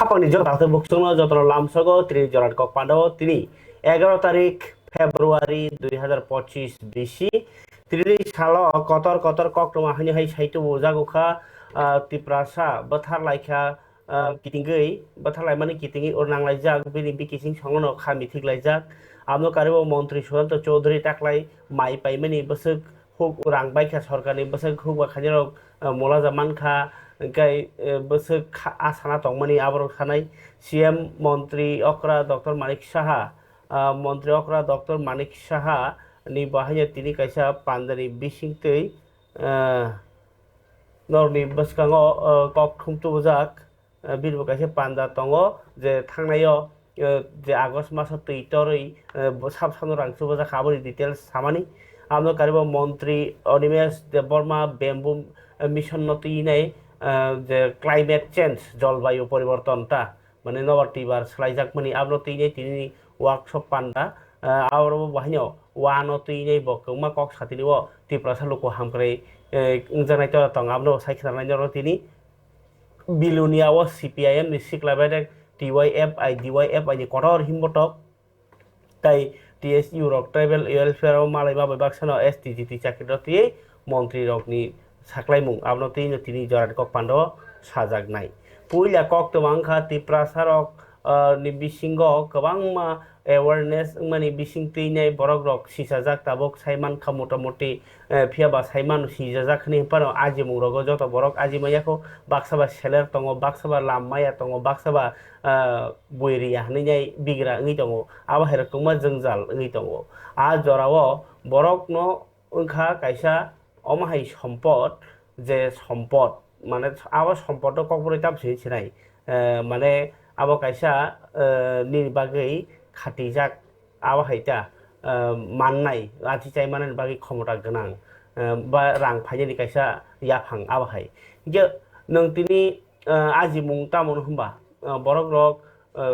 হাফাংনি জল তাতে বুকসংনো যতন লামসগো তিনি জরাট কক পান্ডব তিনি 11 তারিখ ফেব্রুয়ারি 2025 বিসি তিনি সাল কতর কতর কক্টমা হানি হাই সাইতো জাগোখা তিপ্রাসা বথারलाइखा कितिंगै बथारलाइमानि कितिंगै और नांलाइजाक बिनि बिकिसिं संगनो खामि थिगलाइजाक आमनो कारिबो मन्त्री सुशांत चौधरी टाकलाइ माइ पाइमानि बसक हुक रांबाइखा सरकारनि बसक हुक बाखानिरक मोलाजा मानखा गाय बसक आसाना तंगमानि आबर थानाय सीएम मन्त्री अक्रा डॉक्टर मानिक साहा मन्त्री अक्रा डॉक्टर मानिक साहा नि बाहाय तिनि कायसा पान्दानि बिसिंतै नरनि बसकांगो कक थुमतुबजाक बिरबो कायसे पान्दा दङो जे थांनायाव जे आगस्ट मासाव टुइटारै साब सानो रांसुबजा खाबोनि डिटेल्स सामानि आमनो कारिबो मन्त्री अनिमेश देबबर्मा बेम्बु मिशन नतिनाय जे क्लाइमेट चेंज जलवायु परिवर्तनता माने नवाटिबार स्लाइजाक मनि आमनो तिनै तिनि वर्कशॉप पान्दा आवरो बाहायनो वानो तिनै बकमा कक सातिनिव तिप्रासा लोको हामक्रै जानाय त तंगामनो साइखनाय तिनि बिलुनियाव सीपीआईएम नि सिक्लाबाय DYFI नि कटर हिमबटक ताई TSU रक ट्राइबल वेलफेयर मालाय बाबाय बाक्सानो STGT चाकरिरति मन्त्री रकनि साख्लायमुं आबनो तिनि जराट कक पान्डव साजागनाय पुइला कक तमांखा तिप्रासा रक नि बिसिंगो गोबांमा अवेयरनेस माने बिसिं तैनाय बरक रक सिसाजाक ताबक साइमान खा मोटामोटी फियाबा साइमान सिजाजाकनि पानो आजिमुं रगो जत बरक आजिमायाखौ बाक्साबा सेलेर दङ बाक्साबा लामाया दङ बाक्साबा बोइरिया हनैनाय बिग्रा ओङै दङ आबा हेरकमा जोंजाल ओङै दङ आ जराव बरक न ओंखा कायसा अमाहाय सम्पद जे सम्पद माने आबा सम्पद ककबरै ताबसै सिनाय माने आबा कायसा निर्बागै खातिजाक आबा हायता माननाय आथिचाय माननाय बागै क्षमता गोनां बा रां फायनायनि कायसा याफां आबा हाय जे नों तिनि आजिमुं तामन होमबा बरक रक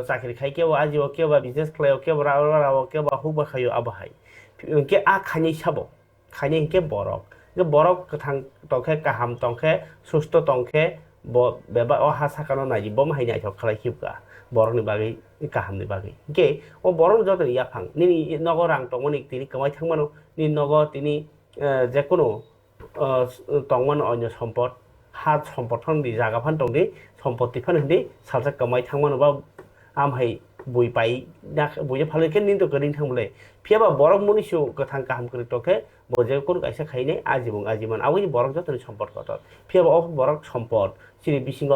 चाकरि खायकेव आजिव केबा बिजनेस खालायाव केबा राव केबा हुबा खायो आबा हाय के आ खानि साबो खानि के बरक जे बरक कथां तंखे काहाम तंखे सुस्त तंखे बेबा अ हा साकानो नायि बम हायनाय थ खालायखिबगा बरकनि बागै काहामनि बागै के ओ बरक जतन याफां नि नगर रां तंगनि तिनि कमाय थांमानो नि नगर तिनि जेकुनु तंमान अन्य सम्पद हा सम्पद फानदि जागा फान तंदि सम्पत्ति फानदि सालसा कमाय थांमानोबा आमहाय बुइ पाइ बुइ फालके निन्द गरिन थांबले फियाबा बरक मुनिसु गथां काहाम करि तके बजे कोन कायसा खायने आजिमुं आजिमान आवनि बरक जतन सम्पद कत फियाबा अ बरक सम्पद सिरि बिसिंग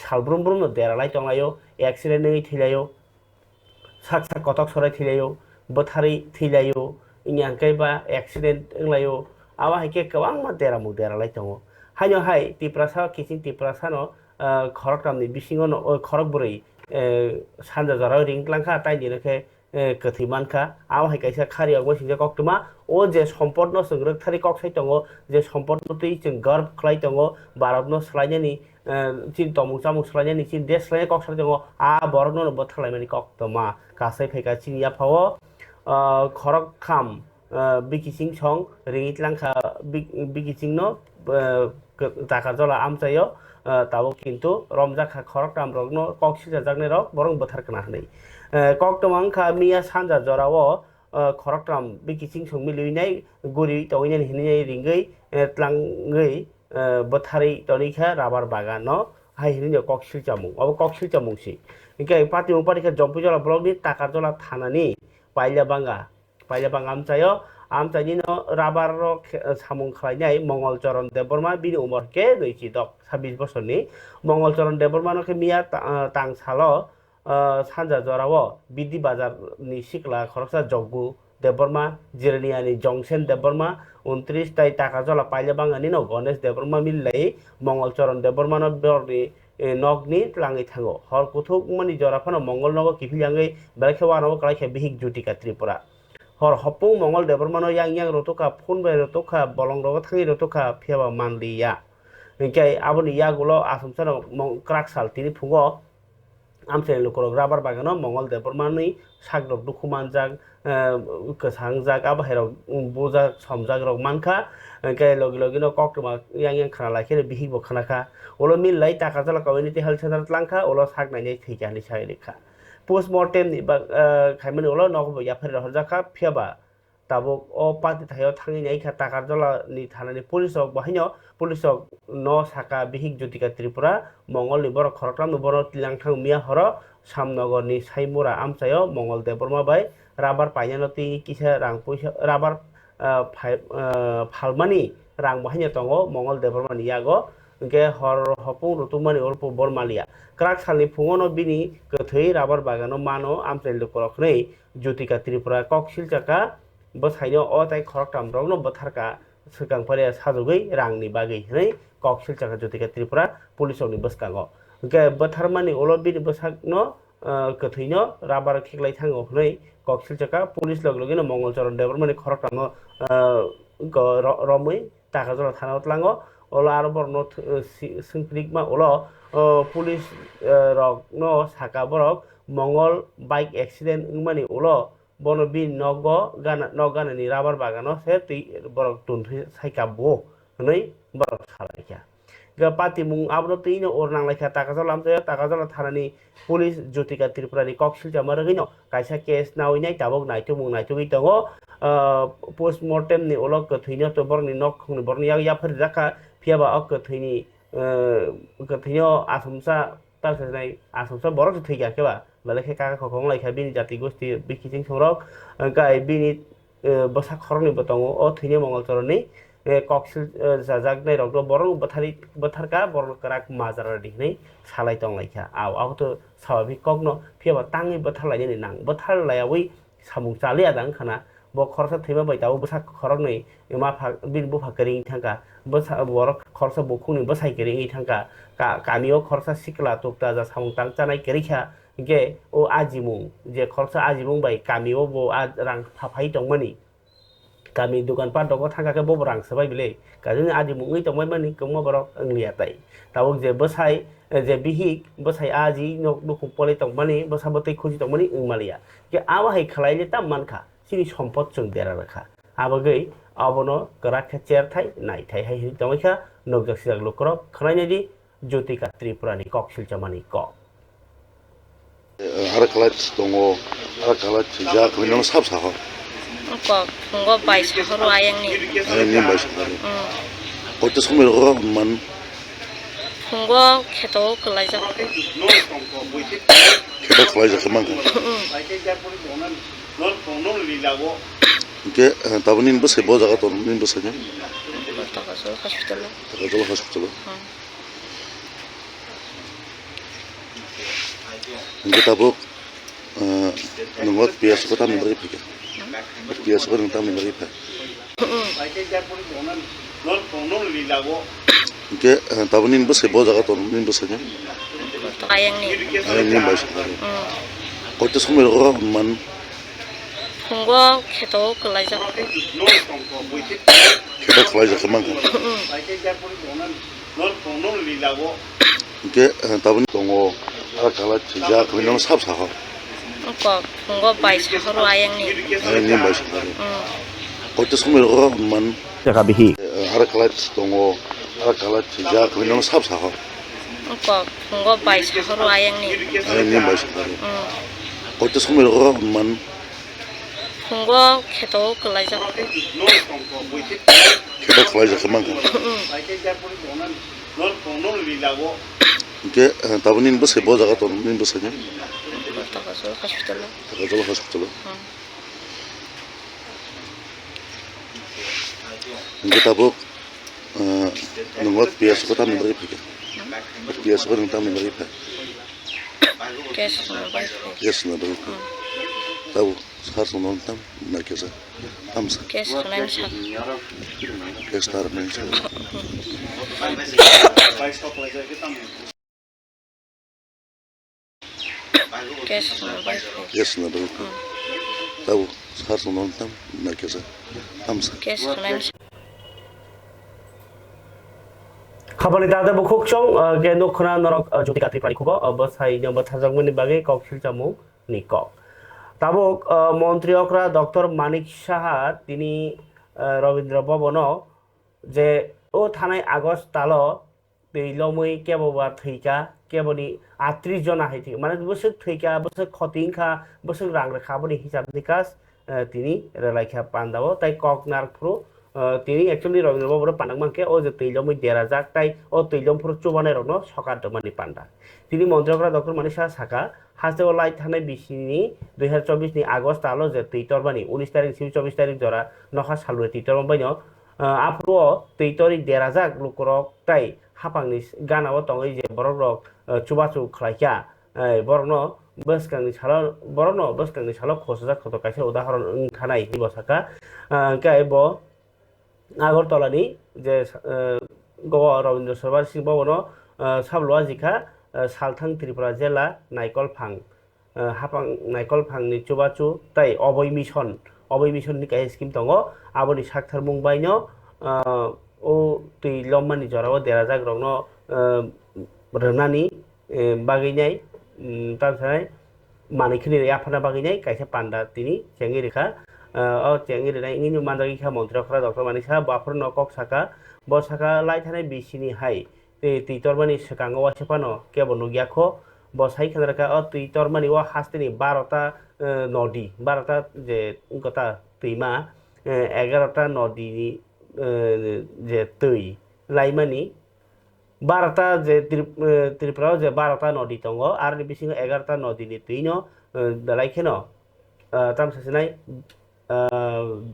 सालब्रुम ब्रुम देरालाय तंलायो एक्सिडेन्ट नै थैलायो साक साक कटक सराय थैलायो बोथारै थैलायो इनि आंखायबा एक्सिडेन्ट ओंलायो आवा हायके गोबां मा देरामु देरालाय दङ हायनो हाय तिप्रासा किसिं तिप्रासानो खरकटामनि बिसिङाव खरक बुरै सानजा जराव रिंक्लांखा ताइनिरखे कथैमानखा आवा हाय कायसा खारियाव गसिंजा कक्टमा ओ जे सम्पद न संग्रक थारि कक्साय दङ जे सम्पद नतै जों गर्व खलाय दङ भारत न सलायनायनि चिन तमुं चामुं सलायनायनि चिन देश सलायनाय कक्साय दङ आ बरक न बथारलाइमानि कक्टमा कासै फैका चिनिया फाव खरक खाम बिकिसिं सं रिंइतलांखा बिकिसिं न ताका जला आमचायो ताबो किन्तु रमजाखा खरकटाम रगन कक्सिजा जागने रक बरं बोथारकना हनै कक्टमांखा मिया सानजा जराव खरकटाम बिकिसिं सं मिलुइनाय गुरि तौइनाय हिनै रिंगै tlangै बोथारै तनिखा राबार बागान न हाय हिनै कक्सिल चामुं अब कक्सिल चामुंसि इनके पाति उपारिखा जम्पु जला ब्लकनि ताका जला थानानि पाइला बांगा आमचायो आमचायनि न राबार सामुं खालायनाय मंगलचरण देबबर्मा बिनि उमर के 26 बोसोरनि मंगलचरण देबबर्मा नखे मिया तांसालो सानजा जराव बिदि बाजारनि सिकला खरकसा जग्गु देबबर्मा जिरनियानि जंसेन देबबर्मा 29 ताइ ताका जला पाइला बांगानि न गणेश देबबर्मा मिललै मंगलचरण देबबर्मा न बरनि नगनि लाङै थाङो हर कुथुक मनि जराफानो मंगल नग किफिलाङै बेरखेवानो कलाइखे बिहिक जुटिका त्रिपुरा हर हपुं मंगल देबबर्मानो yang rotoka phone bai rotoka bolong rogo thangi rotoka phiaba manliya इंके आबोनि यागुलो आसमसानो क्राक साल तिनि फुङो Amsel lukorok rubber bagano Mongol Departmental sagrok dukumanjak kesangjak abaherok bojak somjak rok manka ke logi no koktuma yang khana lakhire bihi bo khanaka olo mil lai taka jala community health center tlangka olo saknai nei thikani sai rekha postmortem ni ba khaimani olo nok bo yapher horjaka phiaba tabuk o pati thayo thangi nei kha taka jala ni thanani police ok bahino police ok no saka bihik Jyotika Tripura Mongol ni borok khorokram no borok tilangthang mia horo Samnogor ni saimura amsayo Mongol Department bai rubber painano ti kisa rang puisa rubber phalmani rang bahino tongo Mongol Department ni yago ke hor hopung rutumani orpo bormalia krak salni fungono bini kethei rubber bagano mano amsel lukorokhnei Jyotika Tripura koksil chaka bwsaino o tai khoroktam rokno bwtharka swkangpare sajogoi rangni bagui hinai koksil chaka Jyotika Tripura police ni bwskango ke Bwtharlaimani olo bini bwsakno kethino rubber khiklai thango hinai koksil chaka police loglogino Mongolcharon Department khoroktamno romui takajora thana tlango olo aro borno singkrikma olo police rok no saka borok Mongol bike accident ngmani olo bono bin nogo gana ni rubber bagano se ti borok tunthi saika bo nei borok salaikya ga pati mung abro tino ornang laikha takajala amjaya takajala thanani police Jyotika Tripura ni koksil jamaragino kaisa case nawinai tabok naitumung tongo postmortem ni olo kethino to borni nok khungni borni ya phir jaka phiaba ok kethino asumsa talsai asumsa borok thikya keba balakhe kaka khokong laikha bini jati gosti bikising sorok gai bini bosak khorni botongo o thine Mongolcharon ni koksil jajak nei rok borok bwtharka borok krak mazara dikhnei salai tong laikha au to swabhik kokno phiaba tangi Bwtharlaini nang Bwtharlaiawi samung chali adang khana bo khorsa thima bai taw bwsak khorok nei ma bin bufa kering thangka borok khorsa bukhungni bwsai kering thangka kamio khorsa sikla tukta ja samung tang chanai kerikha ge o ajimung je khorsa ajimung bai kamio bo rang phaphai tongmani kami dukan pat doko thangka ke bo rang sabai bile kajung ajimung ei tongmai mani kongma borok anglia tai tabuk je bwsai je bihik bwsai aji nok bukhung pole tongmani bwsabotei khuji tongmani ingmalia ke awa hai khlaile tam mankha sini সম্পদ chung dera rakha abagei abono karakha chair thai nai thai hai tongkha nokjak siak lukrok khnaini di Jyotika Tripura ni koksil chamani ko haraklat tongo haraklat ja kminong sapsa ho ko phungo bai sahoro ayang ni bai sahoro kote somel ro man phungo kheto klai ja kheto klai ja kemang ke tabunin bus bo jaga to nin bus nya hospital ke tabuk nungot pias ko tam bari pike pias ko tam bari pike ke tabunin bus bo jaga to nin bus nya ayang ni bai sahoro kote somel ro man phungo kheto klai ja kemang ke tabun tongo haraklat ja kminong sapsa ho ko phungo bai sahoro ayang ni bai sahoro kote somel ro man jaka bihi haraklat tongo haraklat ja kminong sapsa ho ko phungo bai sahoro ayang ni bai sahoro kote somel ro man phungo kheto klai ja kemang ke tabunin bus bo jaga to nin bus nya hospital ke tabuk nungot pias ko tam bari pike pias ko tam bari pike kes na bari tabu har sonon tam na kesa amsa kes kunan sa kes tar men sa kes na bari tabu har sonon tam na kesa amsa kes kunan Habani dada bukuk chong ge nokhna norok jotika Tipra kubo bosai no bathajangmani bage kok silchamu ni kok. Tabuk মন্ত্রী অকরা doctor Manik Saha তিনি রবীন্দ্র ভবনও যে ও থানায় August তাল दैलमै केबा थैका केबनि 38 जना हाइथि माने बोसोर थैका बोसोर खतिंखा बोसोर रां रेखाबनि हिसाब निकास तिनि रेलाइखा पान्दाबो ताइ ककनार फ्रु तिनि एक्चुअली रबीन्द्र भवन पानांमानके ओ जे दैलमै देराजाक ताइ ओ दैलमफ्रु चुबानाय रनो सकार दमानि पान्दा तिनि मन्त्रीफोरा डक्टर मानिक साहा साका हाजो लाइट थानाय बिसिनि 2024 नि आगस्ट आलो जे तैतरबानि 19 तारिख 24 तारिख जरा नखा सालुरे तैतरबान बायनो आफरो तैतरि देराजाक लुकरक ताइ हाफांनि गानाव तंगै जे बरक चुबाचु खलाइका बरनो बसकांनि साल खसजा खत कासे उदाहरण थानाय दिबसाका गाय ब आगरतलानि जे गव रवीन्द्र सरबार सिंह भवन साबलवा जिखा सालथां त्रिपुरा जिल्ला नायकलफां हाफां नायकलफांनि चुबाचु ताइ अभय मिशननि काहे स्किम दङ आबनि साक्थार मुंबाइनो ओ दैलमानि जराव देराजाक रंनो रोनानि बागैनाय तामसाय मानिखनि आफाना बागैनाय कायसे पान्दा तिनि चेंगि रेखा ओ चेंगि रेनाय इनि मानदागिखा मन्त्रीफोरा डक्टर मानिक साहा बाफर नकक साका बसाका लाइथानाय बिसिनि हाय तैतरमानि सकांगवा सेपानो केबो नुगियाखो बसाइ खानराका ओ तैतरमानि वा हास्तिनि 12टा नदी 12टा जे गता दैमा 11टा नदीनि जे दै लाइमानि 12टा जे त्रिपुराव जे 12टा नदी दङ आरो बिसिङाव 11टा नदीनि दैनो दालाइखेनो तामसासिनाय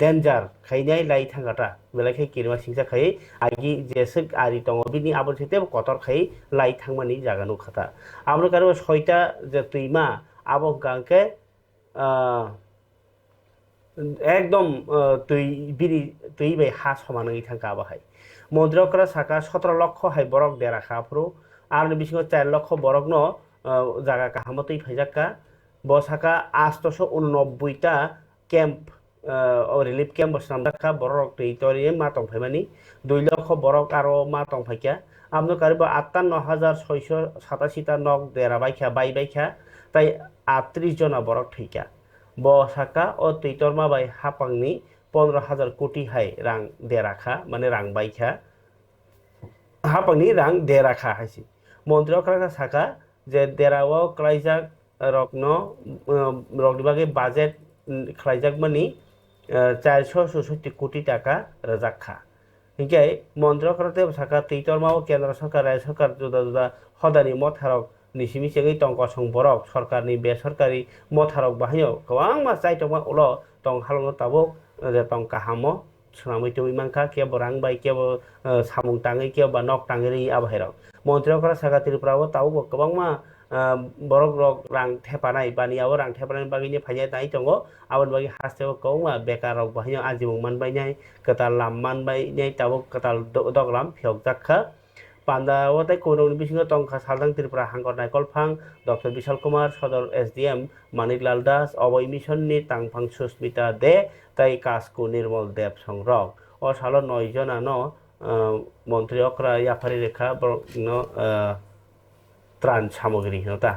डेन्जार खायनाय लाई थांगाटा बेलाइखे किरमा सिंसा खाय आगि जेसक आरि दङ बिनि आबर सेते कतर खाय लाई थांमानि जागानो खाता आमरो कारो 6टा जे दैमा आबो गांके एकदम दै बाय हा समानै थांका बाहाय मन्दिरकरा साका 17 लक्ष हाय बरक देराखा फ्रु आरो बिसिङाव 4 लक्ष बरक न जागा काहामतै फाइजाका बसाका 889टा कैम्प रिलिफ कैम्प बसनामदाखा बरक दैतरि मा तंफायमानि 2 लक्ष बरक आरो मा तंफायका आमनो कारिबो 58687टा नक देराबायखा बायबायखा ताइ 38 जना बरक थैका बसाका ओ तैतरमा बाय हाफांनि 15,000 कोटी हाय रां देराखा माने रां बायखा हाफांनि रां देराखा हायसि मन्त्रीफोरा साका जे देराव क्लाइजाक रकनो रकनि बागै बाजेट क्लाइजाक मानि 467 कोटी टाका रजाखा हिंगाय मन्त्रीफोरा साका तैतरमाव केन्द्र सरकार राज्य सरकार जुदा जुदा हदानि मथारक निसिमि सेगै टंकसं बरक सरकारनि बेसरकारि मथारक बाहायो गोबां मा जायटमा उल टं हालंनो ताबक जे टं काहामो सुनामै तोइ मांखा केबो रां बाय केबो सामुं टाङै केबो नक टाङै आबाहेरक मन्त्रीफोरा सागा त्रिपुराव ताबो गोबां मा बरक रक रां थेपानाय बानियाव रां थेपानाय बागैनि फायनाय दाय दङ आबन बागै हास्तेव गोबां बेकार रक बाहायो आजिमुं मानबायनाय कताल लाम मानबायनाय ताबो कताल दगलाम फियक जाखा पान्दाव ताइ कोनौनि बिसिङाव टंका सालथां त्रिपुरा हांगर नायकलफां डक्टर विशाल कुमार सदर एसडीएम मानिकलाल दास अभय मिशननि तांफां सुस्मिता दे ताइ कास्कु निर्मल देव संरक ओ सालो 9 जना न मन्त्री अकरा याफारि रेखा न त्राण सामग्री होता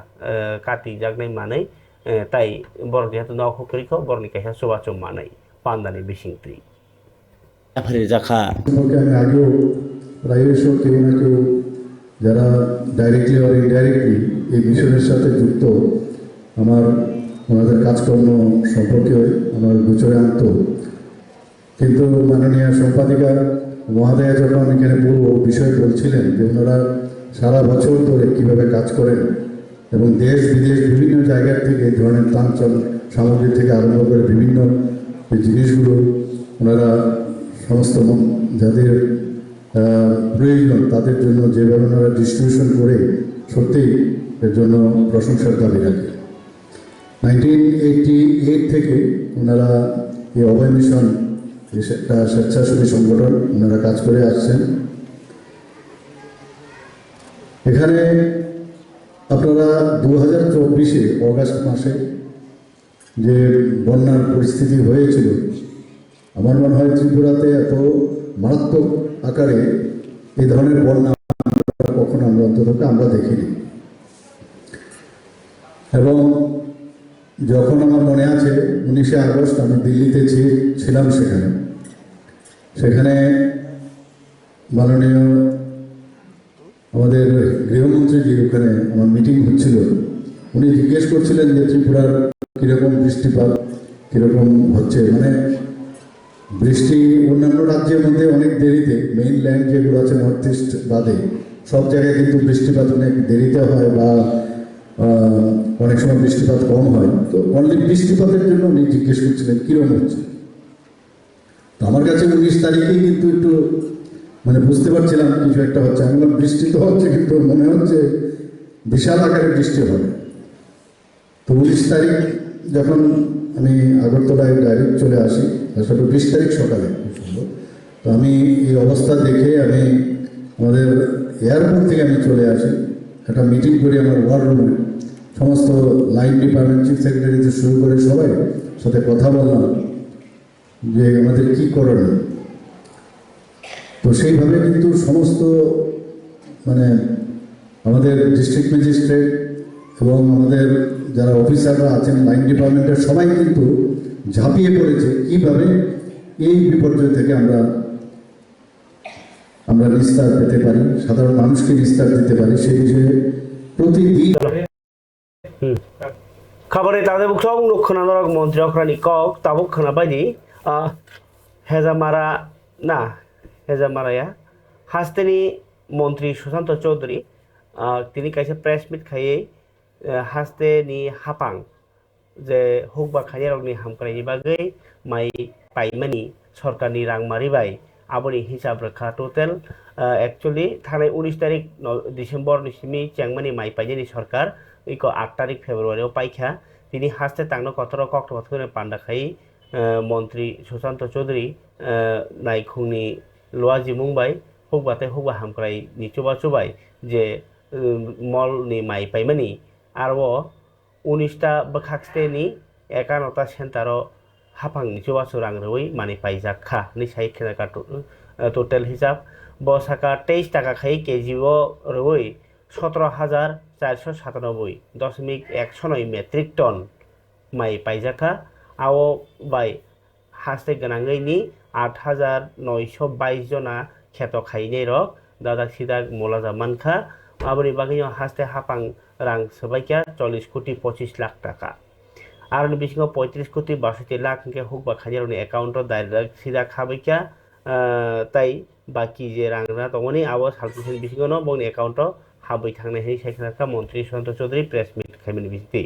काति जागनाय मानै ताइ बर जेहतु नखौ करिखौ बरनि कायसा सुबाचो मानै पान्दानि बिसिंत्रि याफारि जाखा প্রায়শই কেউ না কেউ যারা ডাইরেক্টলি আর ইনডাইরেক্টলি এই মিশনের সাথে যুক্ত আমার ওনাদের কাজকর্ম সম্পর্কে আমার গোচরে আনত কিন্তু মাননীয় সম্পাদিকা মহাদয়া যখন এখানে পুরো বিষয় বলছিলেন যে ওনারা সারা বছর ধরে কীভাবে কাজ করেন এবং দেশ বিদেশ বিভিন্ন জায়গার থেকে এই ধরনের ত্রাণ সামগ্রী থেকে আরম্ভ করে বিভিন্ন জিনিসগুলো ওনারা সমস্ত যাদের প্রয়োজন তাদের জন্য যেভাবে ওনারা ডিস্ট্রিবিউশন করে সত্যিই এর জন্য প্রশংসার দাবি রাখে 1988 থেকে ওনারা এই অভয় মিশন একটা স্বেচ্ছাসেবী সংগঠন ওনারা কাজ করে আসছেন এখানে আপনারা 2024 অগাস্ট মাসে যে বন্যার পরিস্থিতি হয়েছিল আমার মনে হয় ত্রিপুরাতে এত মারাত্মক আকারে এই ধরনের বন্যা অন্তত আমরা দেখিনি। এবং যখন আমার মনে আছে 19শে আগস্ট আমি দিল্লিতে ছিলাম, সেখানে মাননীয় আমাদের গৃহমন্ত্রীজির ওখানে আমার মিটিং হচ্ছিল। উনি জিজ্ঞেস করছিলেন যে ত্রিপুরার কীরকম বৃষ্টিপাত কীরকম হচ্ছে, মানে বৃষ্টি অন্যান্য রাজ্যের মধ্যে অনেক দেরিতে, মেইন ল্যান্ড যেগুলো আছে নর্থ ইস্ট বাদে সব জায়গায় কিন্তু বৃষ্টিপাত অনেক দেরিতে হয় বা অনেক সময় বৃষ্টিপাত কম হয়। তো অনলি বৃষ্টিপাতের জন্য উনি জিজ্ঞেস করছিলেন কীরকম হচ্ছে। তো আমার কাছে 19 তারিখেই কিন্তু একটু মানে বুঝতে পারছিলাম কিছু একটা হচ্ছে। আমি বললাম বৃষ্টি তো হচ্ছে, কিন্তু মনে হচ্ছে বিশাল আকারে বৃষ্টি হবে। তো 19 তারিখ যখন আমি আগরতলায় ডাইরেক্ট চলে আসি, আসলে 20 তারিখ সকালে, তো আমি এই অবস্থা দেখে আমি আমাদের এয়ারপোর্ট থেকে আমি চলে আসি, একটা মিটিং করি আমার ওয়ার রুমে, সমস্ত লাইন ডিপার্টমেন্ট চিফ সেক্রেটারি থেকে শুরু করে সবাই সাথে কথা বললাম যে আমাদের কী করণীয়। তো সেইভাবে কিন্তু সমস্ত মানে আমাদের ডিস্ট্রিক্ট ম্যাজিস্ট্রেট এবং আমাদের যারা অফিসাররা আছেন লাইন ডিপার্টমেন্টের সবাই কিন্তু ঝাঁপিয়ে পড়েছে কীভাবে এই বিপর্যয় থেকে আমরা নিস্তার পেতে পারি, সাধারণ মানুষকে নিস্তার দিতে পারি, সেই বিষয়ে প্রতিদিন খবরে তাদের বুকসং নক্ষণানরক মন্ত্রী অক্রানি কক তাবুক খানা বায়দি হেজামারায়া হাস্তেনি মন্ত্রী সুশান্ত চৌধুরী তিনি কাছে প্রেস মিট খাইয়ে হাস্তেনি হাপাং যে হুকবা খাইয়ারকনি হামক্रायनि बागै माइ पाइमानि सरकारनि रां मारिबाय आबनि हिसाब रेखा टोटेल एक्चुअली थांनाय 19 तारिख डिसेम्बर निसिमि चेंगमानि माइ पाइनायनि सरकार इको 8 तारिख फेब्रुवारियाव पाइखा তিনি হাসতে তাंनो कतरा कक्टबाथुरे पान्डाखाई मन्त्री सुशाন্ত चौधुरी नायखुंनि लुआजि मुंबाय हुकबाते हुकबा हामक्रायनि चुबाय जे मलनि माइ पाइमानि आरो 19टा बखाक्सतेनि 51टा सेन्टाराव हाफांनि चुबासु रांरवै मानि पाइजाखा नि साइ खेनाका टोटेल हिसाब बसाका 23 टाका खाई केजिओ रवै 17,497.109 मेट्रिक टन माइ पाइजाखा आओ बाय हास्ते गनांगैनि 8,922 जना खेत खाइने रक दादा सिदा मोलाजा मानखा आबनि बागैनो हास्ते हाफां रां सबाइका 40 कोटी 25 लाख टाका आरो बिसिङाव 35 कोटी 62 लाख के हुकबा खाइरनि एकाउन्ट डाइरेक्ट सिदा खाबैका ताई बाकी जे रांना दङनि आबो सालकिसन बिसिङावनो बंनि एकाउन्ट हाबै थांनाय है साइखनाखा मन्त्री सुशाন্ত चौधुरी प्रेस मिट खाइमनि बिसिति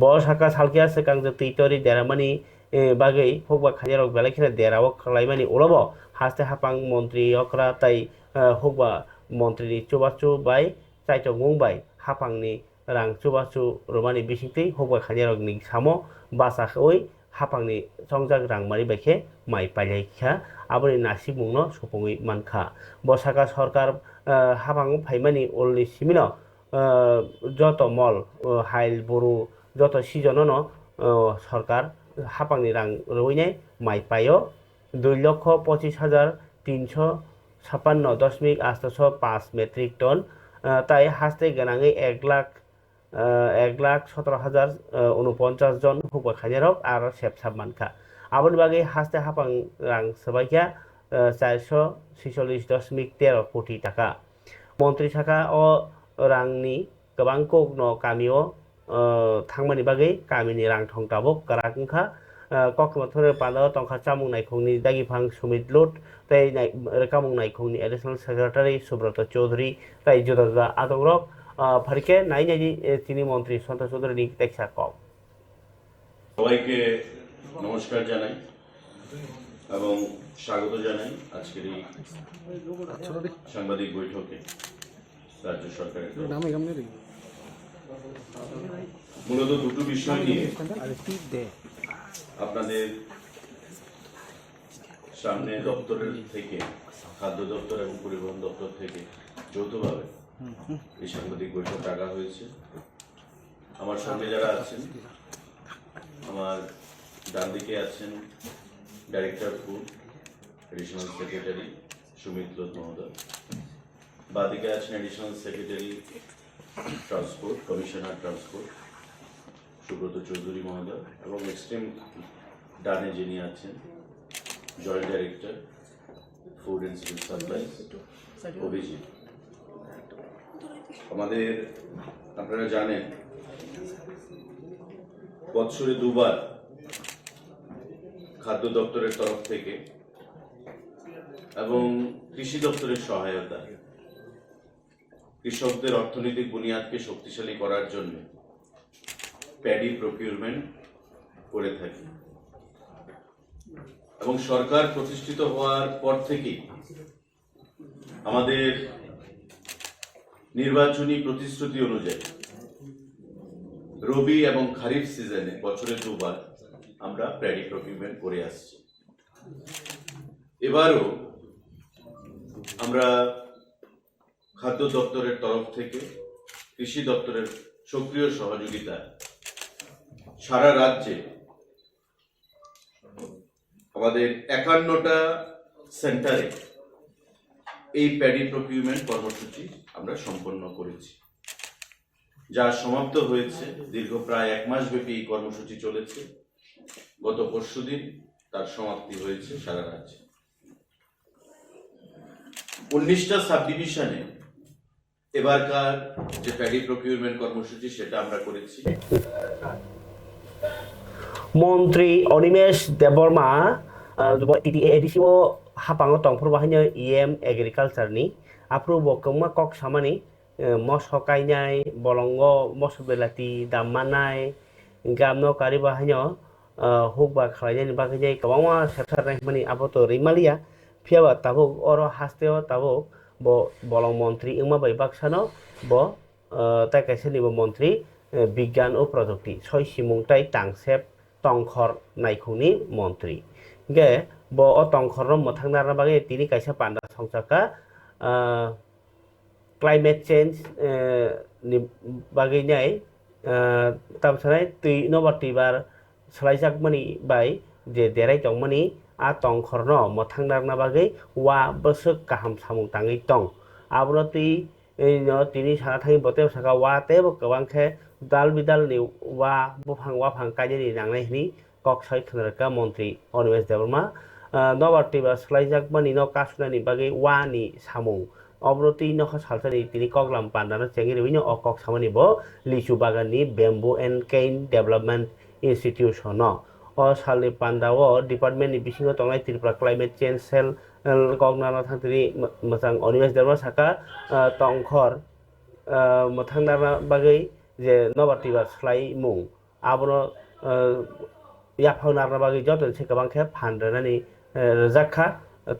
बसाका सालकिया सेकां जे तैतरि देरामानि बागै हुकबा खाइरक बेलाखेना देराव खलाइमानि उलबो हास्ते हाफां मन्त्री अक्रा ताई हुकबा मन्त्रीनि चुबाचु बाय चाइटक मुंबाय हाफांनि रां चुबाचु रमानि बिसिति हुकबा खाइरकनि सामो बासाखै हाफांनि संजाग रांमारि बायखे माइ पाइलाइखा आबनि नासि मुंनो सपङै मानखा बसाका सरकार हाफां फाइमानि उलनि सिमिनो যত मल हाइल बरु যত सिजननो सरकार हाफांनि रां रवैनाय माइ पायो 2,25,356.805 मेट्रिक टन ताई हास्ते गनाङै 1,17,049 जन हुकबा खाइरक आरो सेबसाब मानखा आबनि बागै हास्ते हाफां रां सबाइका 446.13 कोटी टाका मन्त्री साखा अ रांनि गोबांखौ गामियाव थांमानि बागै गामिनि रां थंटाबो गाराखा कक्टबाथुरे पान्दा टंका चामुं नायखंनि दागिफां सुमित लुट ताई रेखामुं नायखंनि एडिशनल सेक्रेटारि सुब्रत चौधुरी ताई जुदा जुदा आदंरक फारिके नायनायनि তিনি মন্ত্রী সুশান্ত চৌধুরী টেক্সা কম সবাইকে নমস্কার জানাই এবং স্বাগত জানাই আজকের এই সাংবাদিক বৈঠকে রাজ্য সরকারের মূলত দুটো বিষয় নিয়ে আপনাদের সামনে দপ্তরের থেকে খাদ্য দপ্তর এবং পরিবহন দপ্তর থেকে যৌথভাবে এই সাংবাদিক বৈঠক ডাকা হয়েছে। আমার সঙ্গে যারা আছেন, আমার ডান দিকে আছেন director food additional secretary Sumit Lodh মহোদয়, বাদিকে আছেন additional secretary transport, commissioner transport Subrata Chowdhury মহোদয়, এবং এক্সট্রিম ডানে যিনি আছেন joint director food and civil supplies Abhijit. আমাদের আপনারা জানেন বছরে দুবার খাদ্য দপ্তরের তরফ থেকে এবং কৃষি দপ্তরের সহায়তা কৃষকদের অর্থনৈতিক বুনিয়াদকে শক্তিশালী করার জন্য প্যাডি প্রকিউরমেন্ট করে থাকি, এবং সরকার প্রতিষ্ঠিত হওয়ার পর থেকেই আমাদের নির্বাচনী প্রতিশ্রুতি অনুযায়ী রবি এবং খারিফ সিজনে বছরে দুবার আমরা প্যাডি প্রকিউরমেন্ট করে আসছি। এবারও আমরা খাদ্য দপ্তরের তরফ থেকে কৃষি দপ্তরের সক্রিয় সহযোগিতা সারা রাজ্যে আমাদের 51টা সেন্টারে এই প্যাডি প্রকিউরমেন্ট কর্মসূচি আমরা সম্পন্ন করেছি, যা সমাপ্ত হয়েছে। দীর্ঘ প্রায় 1 মাস ব্যাপী এই কর্মসূচি চলেছে। গত পরশুদিন তার সমাপ্তি হয়েছে সারা রাজ্যে। 19টা সাব ডিভিশনে এবারকার যে প্যাডি প্রকিউরমেন্ট কর্মসূচি সেটা আমরা করেছি। মন্ত্রী অনিমেষ দেববর্মা এডিসিও হাপাং টংফোর বাহাইनो ইএম এগ্রিকালচাरनि आफ्रु बकमा कक सामानि मसक गायनाय बलंग मसक बेलाति दाममानाय गामनो कारि बाहाइनो हुकबा खालायनायनि बागै गोबां सेक्टरनि माने आबोथ' रैमालिया फियाबा ताबुक अर हास्तेव ताबुक बलं मन्त्री इंमा बै बाक्सानो ताइ काइसेनिबो मन्त्री बिज्ञान ओ प्रযুক্তি सय सिमुंथाय तांसेब तंखर नायखुंनि मन्त्री गे तंखर मोथांनार बागै तिनि काइसा पान्दा संसाका क्लाइमेट चेंज नि बागैनाय तामसानाय तै नबातिबार सलायजाकमानि बाय जे देराय दंमानि आ तंखरनो मोथांनारना बागै वा बोसोक गाहाम सामुं ताङै दं आबनो तिनि साना थाङै बतेव साका वा तेबो गोबांखे दाल बिदालनि वा बुफां वाफां कायनि नांनायनि कक साय खनरका मन्त्री अनिमेष देबबर्मा नबातिबा सलायजाकमानि न कासुनानि बागै वानि सामुं अब्रति नख सालसानि तिनि कगलाम पान्दाना चेंगिरिबिनो अ कक सामानि बो लिचु बागाननि बेम्बू एन्ड केन डेभलपमेन्ट इन्स्टिट्यूशन अ सालनि पान्दाओ डिपार्टमेन्टनि बिसिङाव तंनाय त्रिपुरा क्लाइमेट चेंज सेल कगनाना थांतिनि मोजां अनिमेष देबबर्मा साका तंखर मोथांनारना बागै जे नबातिबा सलायमुं आबनो याफावनारना बागै जतनसे गोबांखे फानद्रानानि रजाखा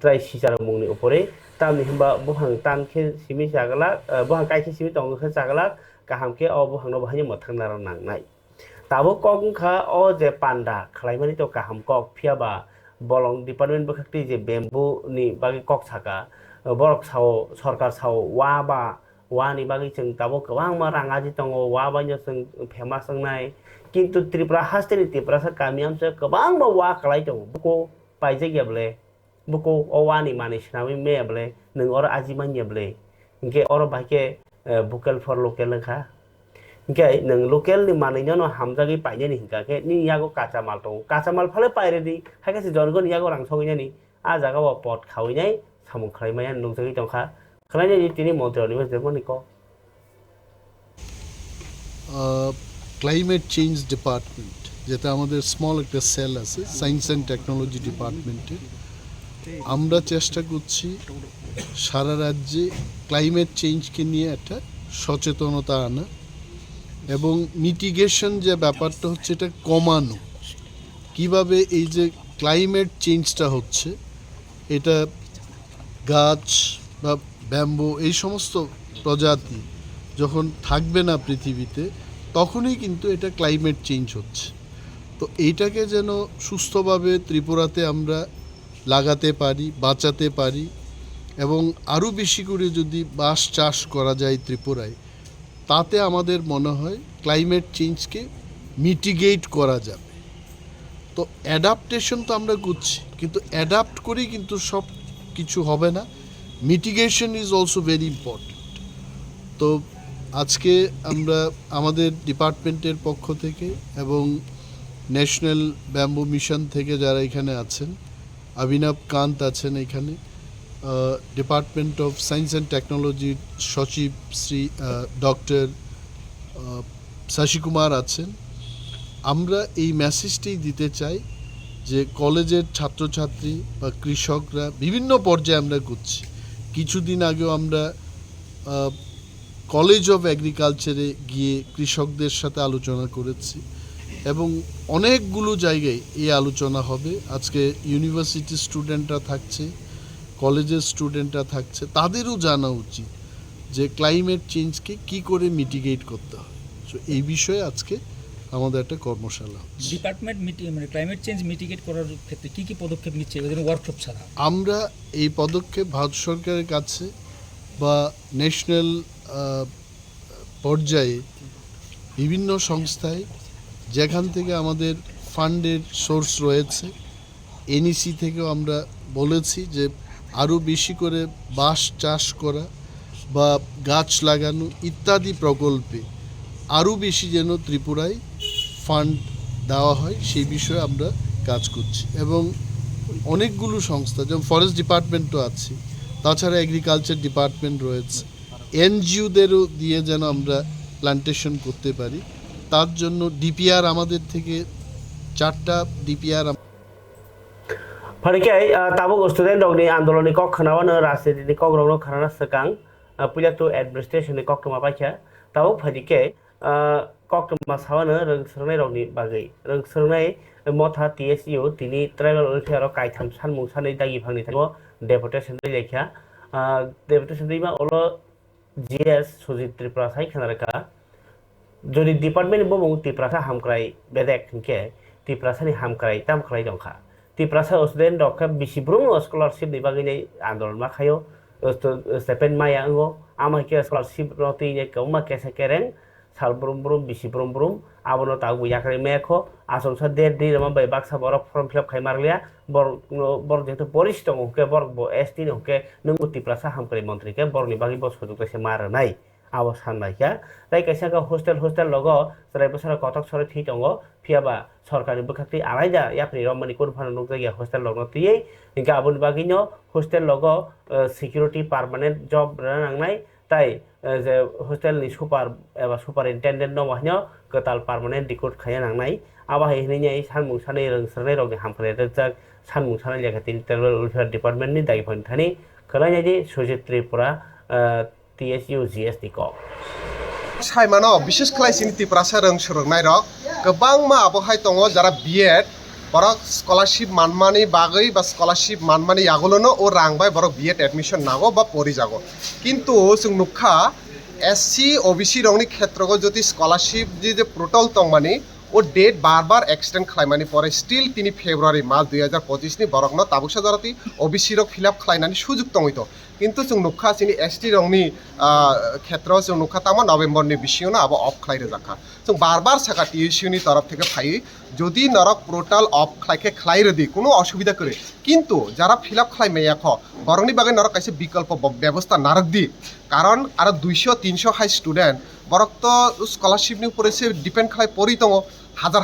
ट्राइ सिजार मुंनि उपरे तामनि हिमबा बुहां तानखे सिमि जागला बुहां काइखे सिमि तंगखे जागला गाहामखे अ बुहांनो बाहायनो मोथांनार नांनाय ताबो कगखा अ जे पान्दा खालायमानि तो गाहाम कक फियाबा बलं डिपार्टमेन्ट बखक्ति जे बेम्बू नि बागै कक साका बरक साव सरकार साव वाबा वानि बागै जों ताबो गोबां मा राङाजि दङ वा बायनो जों फेमास नाय किन्तु त्रिपुरा हास्तेनि त्रिपुरासा गामियामसो गोबां मा वा खालाय दङ बुको पाइजे गेबले बुको अवानि मानि सिनाबि मेबले नों अर आजिमानियाबले इनके अर बाइके भोकेल फर लोकेल नखा इनके नों लोकेल नि मानिनो न हामजागि पाइने नि हिंका के नि यागो काचा माल दङ काचा माल फाले पाइरेदि हायकासे जनगो नि यागो रांसगिनानि आ जागाव पट खावैनाय सामु खालायमाया नंजागि दंखा खालायनायनि तिनि मन्त्री अनिमेष देबबर्मानि क ক্লাইমেট চেঞ্জ ডিপার্টমেন্ট যেটা আমাদের স্মল একটা সেল আছে সায়েন্স অ্যান্ড টেকনোলজি ডিপার্টমেন্টে আমরা চেষ্টা করছি সারা রাজ্যে ক্লাইমেট চেঞ্জকে নিয়ে একটা সচেতনতা আনা এবং মিটিগেশন যে ব্যাপারটা হচ্ছে এটা কমানো কিভাবে এই যে ক্লাইমেট চেঞ্জটা হচ্ছে এটা গাছ বা ব্যাম্বো এই সমস্ত প্রজাতি যখন থাকবে না পৃথিবীতে তখনই কিন্তু এটা ক্লাইমেট চেঞ্জ হচ্ছে তো এইটাকে যেন সুস্থভাবে ত্রিপুরাতে আমরা লাগাতে পারি বাঁচাতে পারি এবং আরও বেশি করে যদি বাঁশ চাষ করা যায় ত্রিপুরায় তাতে আমাদের মনে হয় ক্লাইমেট চেঞ্জকে মিটিগেট করা যাবে তো অ্যাডাপ্টেশন তো আমরা করছি কিন্তু অ্যাডাপ্ট করেই কিন্তু সব কিছু হবে না mitigation is also very important. তো আজকে আমরা আমাদের ডিপার্টমেন্টের পক্ষ থেকে এবং ন্যাশনাল ব্যাম্বু মিশন থেকে যারা এখানে আছেন, অভিনব কান্ত আছেন এখানে, ডিপার্টমেন্ট অফ সায়েন্স অ্যান্ড টেকনোলজির সচিব শ্রী ডক্টর শশী কুমার আছেন। আমরা এই মেসেজটি দিতে চাই যে কলেজের ছাত্রছাত্রী বা কৃষকরা বিভিন্ন পর্যায়ে আমরা করছি। কিছুদিন আগেও আমরা কলেজ অফ এগ্রিকালচারে গিয়ে কৃষকদের সাথে আলোচনা করেছি এবং অনেকগুলো জায়গায় এই আলোচনা হবে। আজকে ইউনিভার্সিটির স্টুডেন্টরা থাকছে, কলেজের স্টুডেন্টরা থাকছে, তাদেরও জানা উচিত যে ক্লাইমেট চেঞ্জকে কী করে মিটিগেট করতে হয়। সো এই বিষয়ে আজকে আমাদের একটা কর্মশালা। ডিপার্টমেন্ট মানে ক্লাইমেট চেঞ্জ মিটিগেট করার ক্ষেত্রে কী কী পদক্ষেপ নিচ্ছে ওয়ার্কশপ ছাড়া? আমরা এই পদক্ষেপ ভারত সরকারের কাছে বা ন্যাশনাল পর্যায়ে বিভিন্ন সংস্থায় যেখান থেকে আমাদের ফান্ডের সোর্স রয়েছে, এনইসি থেকেও আমরা বলেছি যে আরও বেশি করে বাঁশ চাষ করা বা গাছ লাগানো ইত্যাদি প্রকল্পে আরও বেশি যেন ত্রিপুরায় ফান্ড দেওয়া হয় সেই বিষয়ে আমরা কাজ করছি। এবং অনেকগুলো সংস্থা যেমন ফরেস্ট ডিপার্টমেন্টও আছে, তাছাড়া এগ্রিকালচার ডিপার্টমেন্ট রয়েছে, এনজিওদেরও দিয়ে যেন আমরা প্ল্যান্টেশন করতে পারি। তার জন্য ডিপিআর আমাদের থেকে 4টা DPR Panikai tabuk student dog ni andolon ni kok khanawan rasid ni kok rong khana sekang punya tu administration ni kok ma baca tabuk panikai kok ma sawan reng sernai dog ni bagai reng sernai motha TSU tini tribal welfare kai tham san mung sanai dagi phangni thago deputation ni lekha deputation ni ma olo GS Sujit Tipra sai khanaraka jodi department bo mung Tipra sa hamkrai bedek ke Tipra sa ni hamkrai tam krai dongkha Tipra sa student dok bisi brung scholarship ni bagini andolon makayo sepen maya ngo ama ke scholarship roti ni kauma ke sekereng sal brum brum bisi brum brum abono tagu yakre meko asom sa der di rama bai baksa borok form fill up khai marlia bor jeto poristong ke bor bo ST no ke nungu Tipra sa hamkrai mantri ke bor ni bagi bos khojuk se mar nai awo sanai ya tai kaisa ka hostel logo sarai bosara kotok sore thi tongo phiaba সরকারি বখাতি আলাদা ইয়াপনি রমনি কোন ফান নক জায়গা hostel লগ নতিয়ে ইনকা আবুন বাগিনো হোস্টেল লগ সিকিউরিটি পার্মানেন্ট জব রানাংনাই তাই যে হোস্টেল নি সুপার এবা সুপারিনটেন্ডেন্ট ন মাহনো কতাল পার্মানেন্ট ডিকোড খায়া নাংনাই আবা হেনিনি সানমুং সাनै রংসরनै রগনি হামফরে জাক সানমুং সাनै লেখাতি ট্রাইবেল ওয়েলফেয়ার ডিপার্টমেন্ট नि दायि फन्थानि खलायनायदि सुजित त्रिपुरा TSU GS नि क साइमानो विशेष खालायसिनि Tipra sa rong soroknai rok गोबां मा आबहाय दङ যারা বিএড বরক স্কলারশিপ মানমানি বাগৈ বা স্কলারশিপ মানমানি আগলনো ও রাংবাই বরক বিএড এডমিশন নাগো বা পরি যাগো কিন্তু जों नुखा एससी ओबीसी रंगनि क्षेत्रगो যদি স্কলারশিপ যে পোর্টাল दंमानि ও ডেট বারবার এক্সটেন্ড খালাयमानि পরে স্টিল তিনি ফেব্রুয়ারি মাস 2025 नि বরকনো তাবুকসা জারাতি ओबीसी रक फिल आप खालायनानि सुजुग दंइतो কিন্তু जों नुखा सिनि एसटी रंगनि क्षेत्रआव जों नुखा तामा नभेम्बरनि बिसियावनो आबो अफ खालायनो जाखा जों बार साका টিইউসিनि तरफ থেকে फाइ যদি নরক পোর্টাল অফ খালাইखे খালাইরদি কোনো অসুবিধা করে কিন্তু যারা ফিল আপ খালাইমেয়াখ বরংনি বাগে নরক কাইছে বিকল্প ব্যবস্থা নারকদি কারণ আর 200-300 হাই স্টুডেন্ট বরক তো স্কলারশিপनि উপরে সে ডিপেন্ড খালাই পরি দङ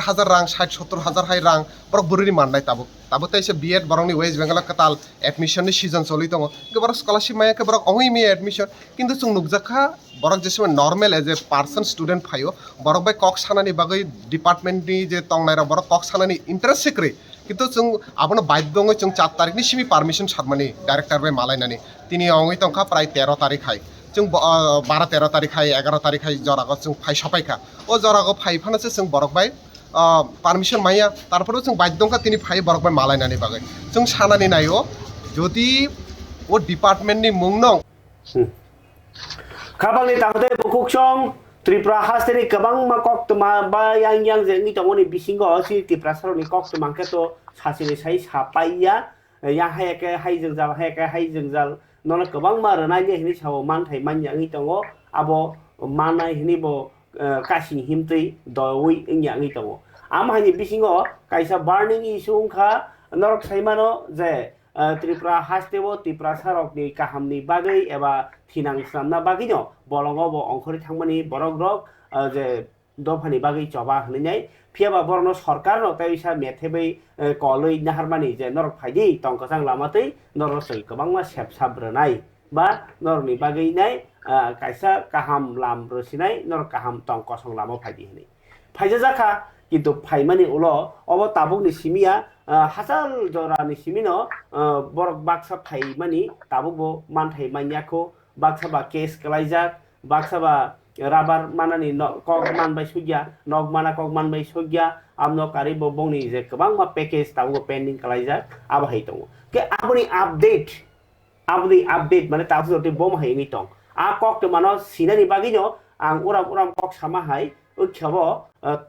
হাজার রাং 60-70 হাজার হাই রাং বরক বুরিনি মাননাই তাবো তাইছে বিএড বরংনি ওয়েস্ট বেঙ্গল কাতাল এডমিশনनि সিজন চলি দङ বরক স্কলারশিপ মায়াকে বরক অহই মি এডমিশন কিন্তু जों नुकजाखा बरक जेसेबां नर्मेल एज ए पार्सन स्टूडेंट फायो बरक बाय कक सानानि बागै डिपार्टमेंटनि जे तंनायरा बरक कक सानानि इंटरेस्ट सेक्रे किन्तु जों आबनो बाध्यङै जों 4 तारिखनि सिमि पारमिशन सारमानि डाइरेक्टर बाय मालायनानि तिनि अंगै तंखा प्राय 13 तारिख हाय जों 12-13 तारिख हाय 11 तारिख हाय जरागो जों फाय सफायखा ओ जरागो फायफानासो जों बरक बाय पारमिशन माया तारपरो जों बाध्यङखा तिनि फाय बरक बाय मालायनानि बागै जों सानानि नायो जदि ओ डिपार्टमेंटनि मुं नं Kabang ni tangte bukuk song Tipra hasteni kabang makok tuma yang zengi tongoni bisingo si Tipra saro ni kok tuma keto sasini sai sapaya ya hai jengjal nona kabang marana ni hini sawo man thai man yang ni tongo abo mana hini bo kasing himtui doi yang ni tongo ama hani bisingo kaisa burning issue kha norok saimano je Tipra hastebo Tipra sarokni kahamni bagai eba thinangsamna bagino bolongo bo ongkhori thangmani borok rok je dofani bagai choba hlinai phiaba borno sarkar no taisa methebai koloi naharmani je norok phaidi tongkasang lamatei norok sei kwbangma sepsabrnai ba norokni bagai nai kaisa kaham lam rosinai norok kaham tongkosong lamo phaidi hini phaijajaka কিন্তু ফাইমানি উলো of তাবুকনি সিমিয়া হাজার জরানি Cimino বরক Baksa ফাইমানি তাবুকবো মানথাই মানিয়াखौ বাক্সাবা case কলাইজাক বাক্সাবা rubber মানানি cock মানबाय सुगिया नग माना cock मानबाय सुगिया আমनो कारिबो बंनि जे गोबांमा package ताबुको pending कलाइजाक आबाहाय दङ के आबनि update माने ताबुजोते बम हायनि दं आ cock तो मानो सिनानि बागिनो आं उराम cock सामाहाय उखियाबो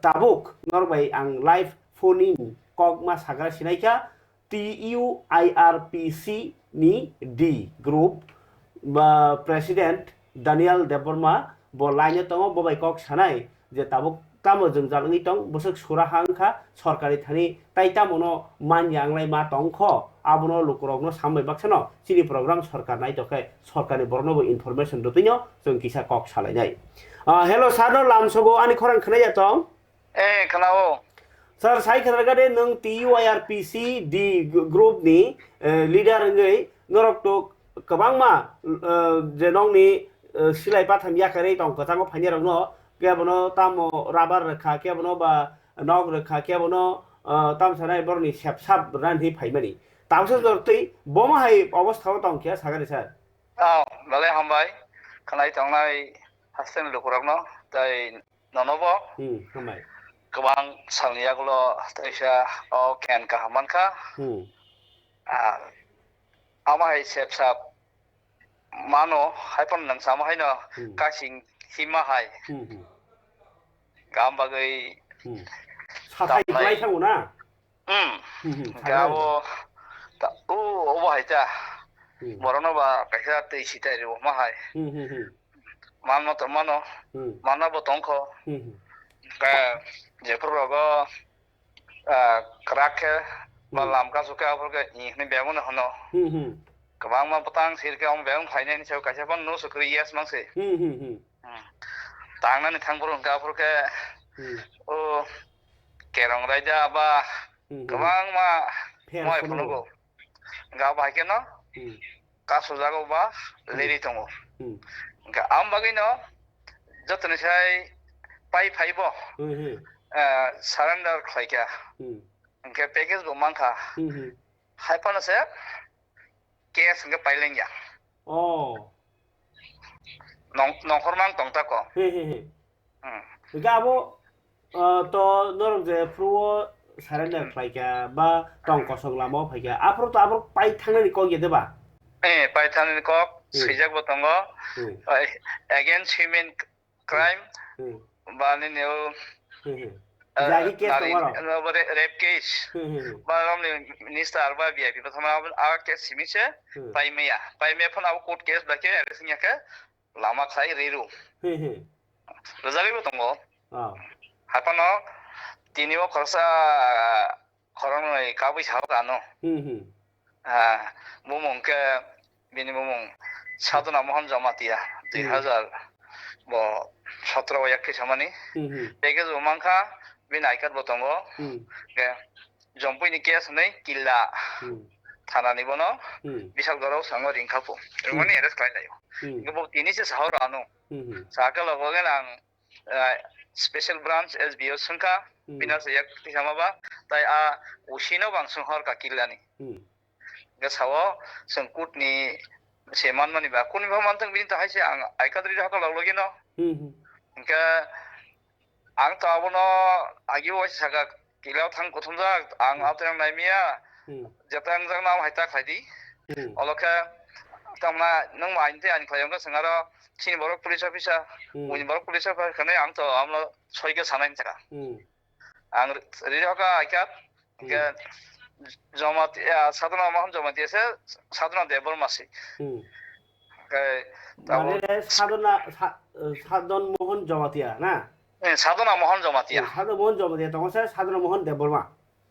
tabuk norbai ang live phone in kok ma sagra sinaika TUIRPC ni D group ba president Daniel Deborma bo laine tongo bo bai kok sanai je tabuk tamo jeng jalngi tong busuk sura hangkha sorkari thani tai tamono man yanglai ma tongkho abono lukurokno sambai baksano chini program sarkar nai tokai sarkari bornobo information dotino jeng kisa kok salai nai hello sado lamsogo ani khorang khnaya tong खोनाओ Sir sai kharagade nang TUIRPC di group ni leader ngai norok to kabangma jenong ni silai patham yakare tong katango phani rangno kebono tamo rabar rakha kebono ba nog rakha kebono tam sanai borni sepsap ran hi phaimani tamso dortei boma hai obostha tong kya sagare sir bale hambai khanai tongnai hasten lukurokno tai nonobo hambai गोबां सालनियागुलो तैसा ओ केन काहामानखा आमाहाय सेबसाब मानो हायपन नंसामाहायनो कासिं हिमाहाय गामबागै साथाय लाय थांगोना गाबो ता ओबाहायता बरनोबा कायसा तै सिताय माहाय मानो त मानो तंखो ka jeprogo krake malam ka suka apurke ni begun hono kabang ma patang sirke om begun phaine ni sau kaisa pan no sukri yes mangse tangna ni thangpurun ka apurke o kerong raja ba kabang ma moi phunugo ga ba ke no ka sujago ba leri tongo ga am bagino jotne sai Pai Paibo surrender khaika ke package bo mangkha haipana se cash nge pailengya nongkhormang tongta ko gabo to norok je pruo surrender khaika ba tong kosong lamo khaika apro to apro pai thangnani ko yede ba pai thangnani ko sijak bo tongo against human crime Bani neo Jagi case tomorrow. Rape case. Baram ni minister arba biya. Pertama awak case simise. Paimaya pun awak court case bagi. Artinya ke lama khai riru. Rezali bu tunggu. Apa no? Tini wo korsa koran ni kabu siapa kano? Mumung ke bini mumung satu nama ham jamatia 2000 bo 17 yakki samani package umangkha bin aikat botongo ke jompui ni case nei killa thana ni bono bisal gorau sango ringkhapu rungoni arrest kai layo gebo tini se sahor anu sakal logogen ang special branch SBO sangka bina se yak samaba tai a usino bang sunghor ka killa ni ge sawo sangkut ni seman mani ba kuni ba mantang bin ta haise ang aikat ri hakal logino Engka ang tawono agi wo saka kilau thang kothumja ang atrang naimia jatang jang nam haita khaidi oloka tamna nang mainte an khayang ka sangara chini borok police officer uni borok police officer khane ang to amlo soige sanai chaka ang riraka aikat ke jomat sadana maham jomat ese sadana debor masi সাধন মোহন জমাতিয়া না সাধনা মোহন জমাতিয়া সাধন মোহন জমাতিয়া তোমার সাথে সাধন মোহন Debbarma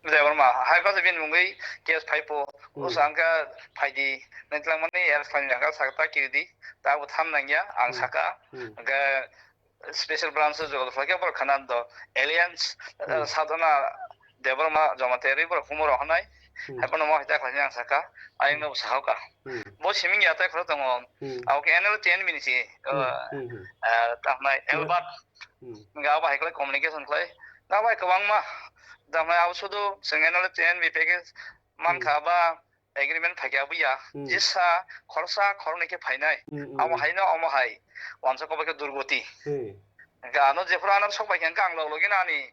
Jabarma haipa bin mungai kes paipo usangka phaidi nentlang mani air fine jangka sakta kirdi ta utham nangya ang saka ga special branches jogol flake por khanan do alliance sadhana debarma jamateri por humor hanai haipa no hita khani ang saka aing no sahauka bo siming ya ta khro tongo au ke anel 10 minutes ta nai elbat ga ba haikle communication klai ga ba kawang ma damai awsudu sengenal ten bi package man khaba agreement phakya buya jisa khorsa khornike phainai amo haino amo hai wansa ko ba durgoti ga no je purana sok ba kyan kang lo logi nani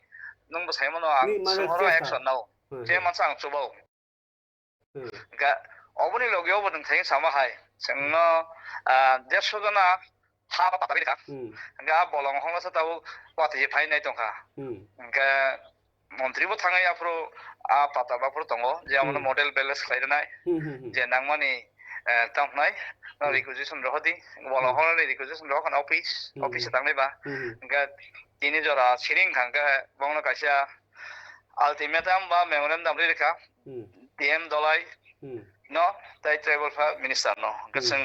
nung ba saimono ang sohoro action nau je man sang chubo ga obuni logi obun thai sama hai sengno deshodana ha ba ta ka ga bolong hongla sa tau pati phainai tongka ga মন্ত্রী বো থাঙ্গাই Afro আ পাতা বাফ্রো তঙ্গো যে আমন model balance খাইনাই যে নাংমানি তামনাই requisition রহদি বলা হলে requisition রহন office তাংনাই বা গা তিনি জরা সিরিং খাঙ্গা বংনা কাইসা আলটিমেটাম বা মেমোরেন্ডাম রেখা ডিএম দলাই no tai travel minister no gasing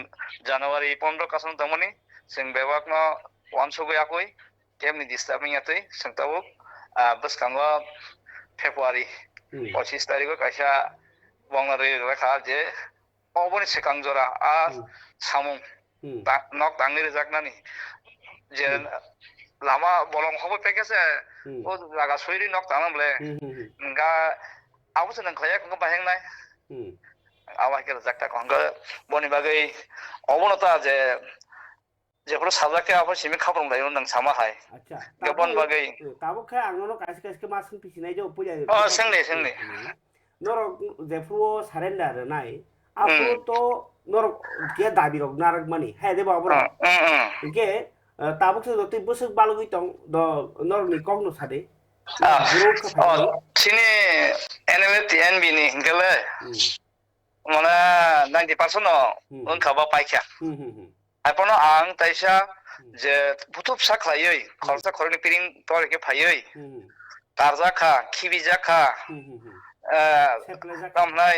January 15 kasan tamani sing bewak no wanso go yakoi kemni disturbing atoi sing tabuk bus kangwa February 25 tarikh kaisa bongare rekha je oboni sekang jora a samung nok tangni rejaknani je lama bolong hobo pekese o laga soiri nok tanamle nga abusen nang khaya ko baheng nai awa ke rejakta ko nga boni bagai obonota je जेफोर साजाके आफोर सिमे खाब्रं लायो नों सामा हाय गबन बागै ताबो खा आंनो कासे कासे मा सों पिसिनाय जो पुजा सोंने नर जेफोर सारेन्डार नाय आफो तो नर के दाबि रक नारक मानि हे दे बाबरा के ताबो से दति बसक बालगै तं द नर नि कं न सादे सिने एनएल टीएनबी नि गले मना 90% न उनखाबा पाइखा Apono ang taisa je butup saklayoi khorsa khorni piring torke phayoi tarja kha khibija kha kamnai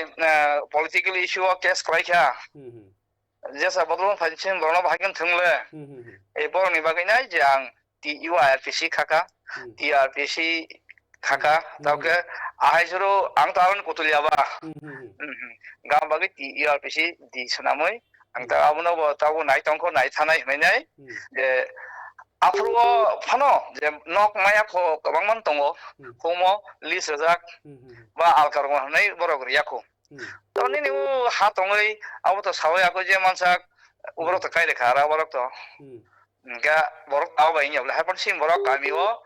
political issue case klai kha jesa bodron phajin borno bhagen thungle ei borni bagai nai je ang TURPC khaka TRPC khaka tauke ahaisoro ang taron kutuliaba gam bagai TURPC di sanamoi ang tawo bo tawo nai tongko nai thanai hmeinai je afro phano je nok maya kho kabangman tongo khomo lis rajak ba alkargo hanai borok riako to ni ni ha tongai abo to sawai ako je mansak ubro to kai rekha ra borok to ga borok aw bai nyab la ha pon sim borok kamio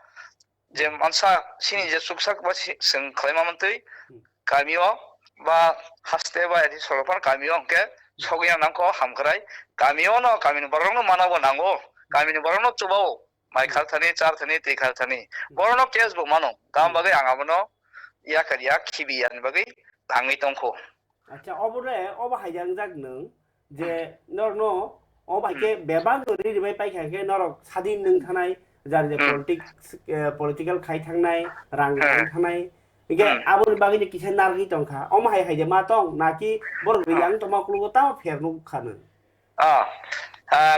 je mansa sini je suksak ba sing khlaima mantui kamio ba haste ba edi solopar kamio ke sogiya nangko hamkrai kamio no kamini borong no manago nango kamini borong no chubao mai khalthani char thani te khalthani borong no case bo mano kam bagai angabono ya kariya khibiyan bagai tangai tongko acha obore oba haijang jak nung je nor no oba ke bebang ri ri bai pai kha ke nor sadin nung thanai jar je political khai thangnai rang thangnai 이게 아무리 막이제 기세 나르기 tonka 엄마 하이제 마똥 나기 뭘 그냥 또 막고 또 페르노 가는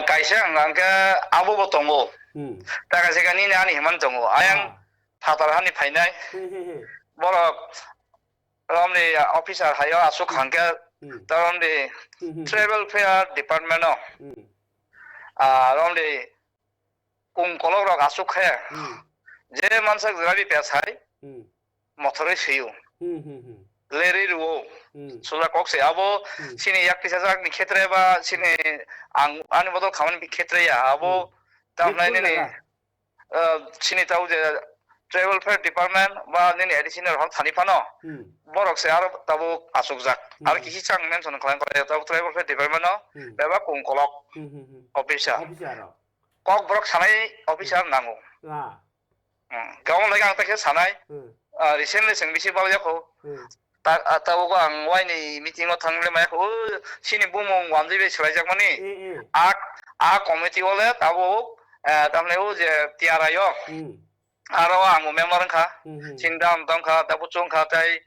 kaisang angka abu botongo taga segani nani himan tongo ayang phatarhani phainai borok romni officer hayo asuk hangka taromni travel fair department no romni kung kolok rok asuk khe je mansak jrabi pesai mothore seyo leri ruo soja kokse abo sini yak pisa jak ni khetre ba sini ang ani bodol khamani bi khetre ya abo tamnai ni sini tau je travel fair department ba ni additional hol thani phano borok se aro tabo asuk jak ar kisi chang mention khlan kore tabo travel fair department no beba kung kolok officer kok borok sanai officer nango gaung lagang ta ke sanai recently sing bisi bal jako ta go ang wai ni meeting o thangle ma ko sini bumong wanji be chlai jak mani a committee ole tabo tamle o je tiara yo aro ang member ka sindam dongka dabu chungka tai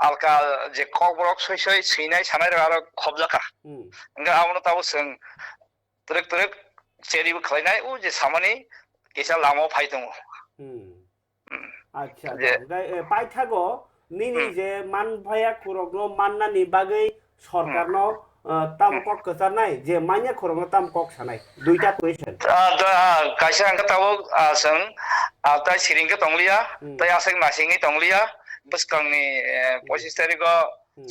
alka je kokbrok soi sinai sanai aro khobjaka nga abono tabu seng trek cheri bu khlainai u je samani kisa lamo phai dong আচ্ছা পাইথাগো নিনি যে মান ভাইয়া খরগনো মাননানি বাগৈ সরকারনো তামকক কচারনাই যে মাইয়া খরগনো তামকক সানাই দুইটা question kaisa angka tabu seng tai siringka tonglia tai aseng nasingi tonglia beskang ni 25 tariko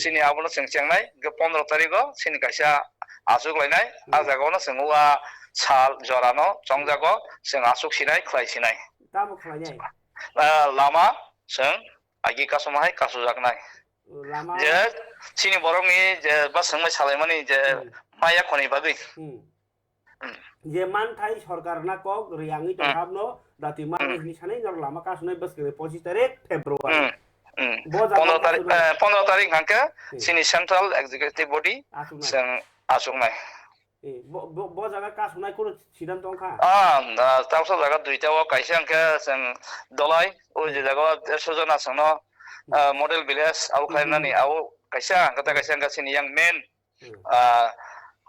sini abono seng chengnai ge 15 tariko sini kaisa asuk lainai ajagono sengwa sal jorano chongjago seng asuk sinai khlai sinai তামক খালাইনাই lama seng agi kasomahai kasujaknai Lama je sini borongni je bas sengmai salaimani je maya khoni bagui যে মান থাই সরকার না cock রিয়াঙ্গি তহাবনো দাতি মান নি সানাই নর লামা কাসনাই বস 25 তারিখ ফেব্রুয়ারি 15 tarik hangke sini central executive body seng asuknai bo jaga kasunai kono সিদ্ধান্ত কা তারপর জায়গা দুইটা কাইছে আংকে जों দলাই ও যে জায়গা 100 জন আছে ন মডেল ভিলেজ আউ খাইনানি আউ কাইছে আংকে কাইছে আংকে সিনি yang main